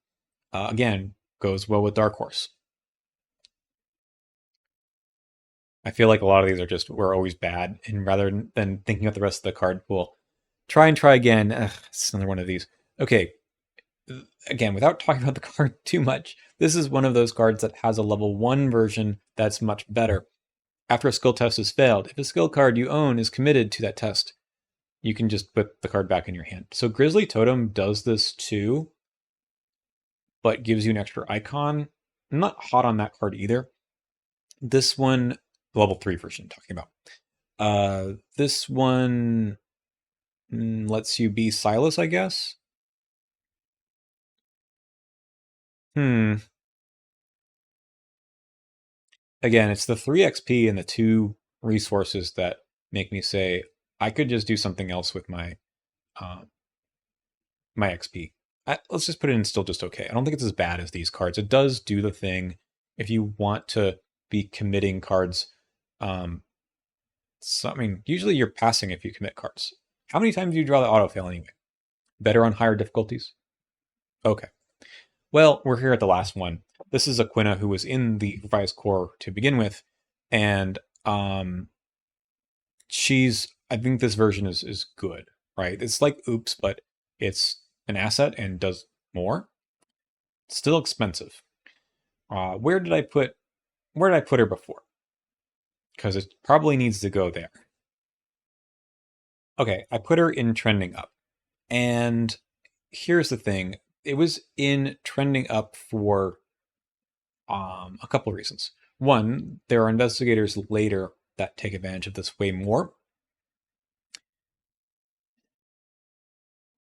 Again, goes well with Dark Horse. I feel like a lot of these are just we're always bad, and rather than thinking of the rest of the card pool, try and try again. It's another one of these. Okay, again, without talking about the card too much, this is one of those cards that has a level 1 version that's much better. After a skill test has failed, if a skill card you own is committed to that test, you can just put the card back in your hand. So Grizzly Totem does this too, but gives you an extra icon. I'm not hot on that card either. This one, level 3 version I'm talking about. This one lets you be Silas, I guess. Hmm. Again, it's the 3 XP and the 2 resources that make me say I could just do something else with uh, my XP. Let's just put it in still just okay. I don't think it's as bad as these cards. It does do the thing if you want to be committing cards. Um, so, I mean, usually you're passing if you commit cards. How many times do you draw the autofail anyway? Better on higher difficulties? Okay. Well, we're here at the last one. This is Aquina, who was in the revised core to begin with, and I think this version is good, right? It's like Oops, but it's an asset and does more. Still expensive. Where did I put her before? Because it probably needs to go there. Okay, I put her in trending up. And here's the thing. It was in trending up for a couple of reasons. One, there are investigators later that take advantage of this way more.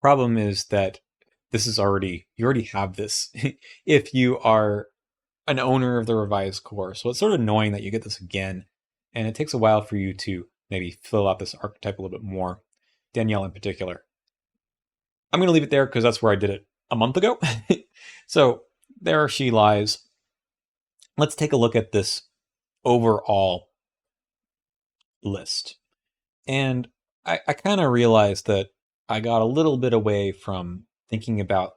Problem is that you already have this if you are an owner of the revised core. So it's sort of annoying that you get this again, and it takes a while for you to maybe fill out this archetype a little bit more. Danielle in particular. I'm going to leave it there because that's where I did it a month ago. So there she lies. Let's take a look at this overall list. And I kind of realized that I got a little bit away from thinking about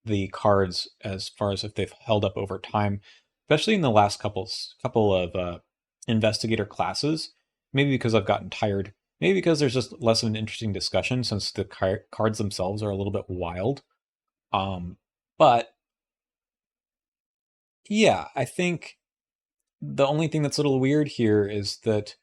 the cards as far as if they've held up over time, especially in the last couple of investigator classes. Maybe because I've gotten tired. Maybe because there's just less of an interesting discussion since the cards themselves are a little bit wild. But yeah, I think the only thing that's a little weird here is that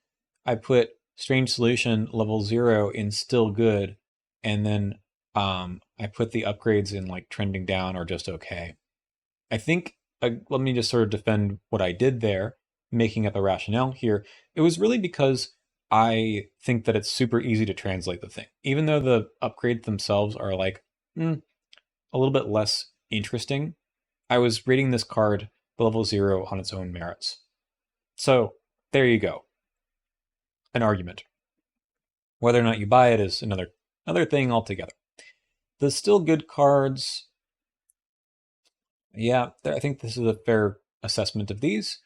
I put Strange Solution level 0 in still good, and then I put the upgrades in like trending down or just okay. I think, let me just sort of defend what I did there, making up a rationale here. It was really because I think that it's super easy to translate the thing. Even though the upgrades themselves are like a little bit less interesting, I was rating this card level 0 on its own merits. So there you go. An argument. Whether or not you buy it is another thing altogether. The still good cards, yeah, I think this is a fair assessment of these.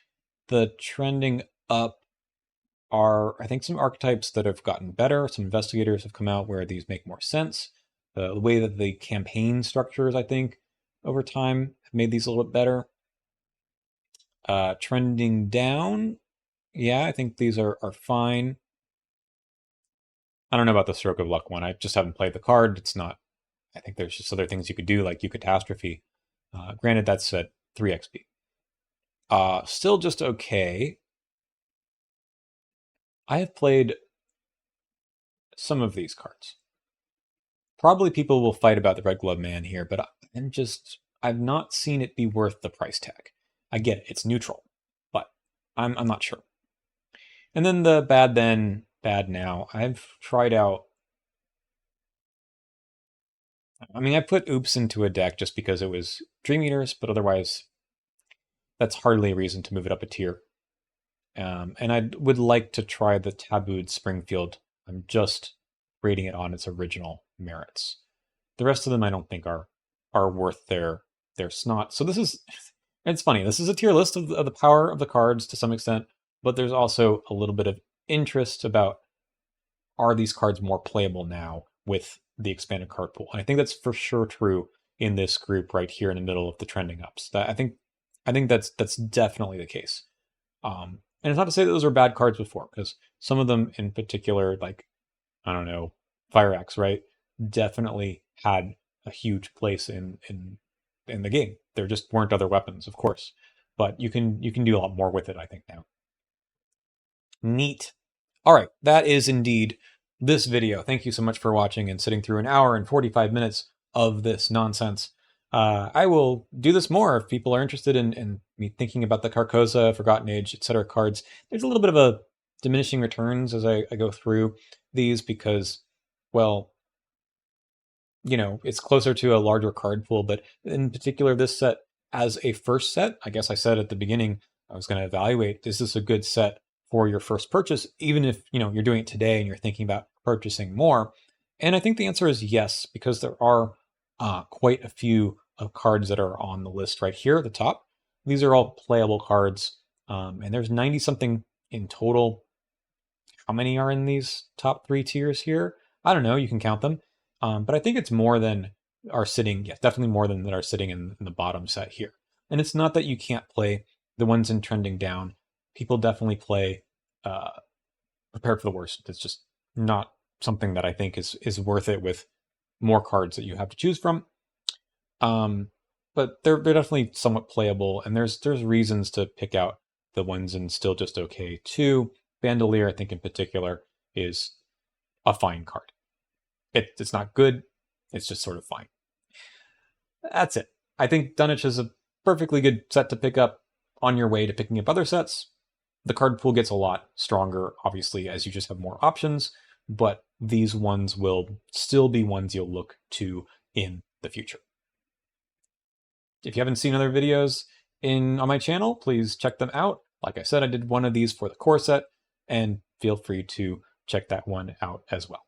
The trending up are, I think, some archetypes that have gotten better. Some investigators have come out where these make more sense. The way that the campaign structures, I think, over time have made these a little bit better. Trending down, yeah, I think these are fine. I don't know about the Stroke of Luck one. I just haven't played the card. It's not. I think there's just other things you could do, like Eucatastrophe. Granted, that's at 3 XP. Still just okay. I have played some of these cards. Probably people will fight about the Red Glove Man here, but I've not seen it be worth the price tag. I get it, it's neutral, but I'm not sure. And then the Bad Then, Bad Now. I've tried out. I mean, I put Oops into a deck just because it was Dream Eaters, but otherwise, that's hardly a reason to move it up a tier. And I would like to try the Tabooed Springfield. I'm just rating it on its original merits. The rest of them I don't think are worth their snot. So this is, it's funny. This is a tier list of the power of the cards to some extent, but there's also a little bit of interest about, are these cards more playable now with the expanded card pool? And I think that's for sure true in this group right here in the middle of the trending ups. I think that's definitely the case. And it's not to say that those were bad cards before, because some of them in particular, like, I don't know, Fire Axe, right, definitely had a huge place in the game. There just weren't other weapons, of course, but you can do a lot more with it, I think, now. Neat. All right, that is indeed this video. Thank you so much for watching and sitting through an hour and 45 minutes of this nonsense. I will do this more if people are interested in me thinking about the Carcosa, Forgotten Age, etc. cards. There's a little bit of a diminishing returns as I go through these because, well, you know, it's closer to a larger card pool, but in particular, this set as a first set, I guess I said at the beginning, I was going to evaluate, is this a good set for your first purchase, even if you're doing it today and you're thinking about purchasing more? And I think the answer is yes, because there are quite a few of cards that are on the list right here at the top. These are all playable cards, and there's 90 something in total. How many are in these top 3 tiers here? I don't know. You can count them, but I think it's more than are sitting. Yeah, definitely more than that are sitting in the bottom set here. And it's not that you can't play the ones in trending down. People definitely play prepared for the worst. It's just not something that I think is worth it with more cards that you have to choose from. But they're definitely somewhat playable, and there's reasons to pick out the ones in still just okay too. Bandolier, I think in particular, is a fine card. It's not good, it's just sort of fine. That's it. I think Dunwich is a perfectly good set to pick up on your way to picking up other sets. The card pool gets a lot stronger, obviously, as you just have more options, but these ones will still be ones you'll look to in the future. If you haven't seen other videos on my channel, please check them out. Like I said, I did one of these for the core set, and feel free to check that one out as well.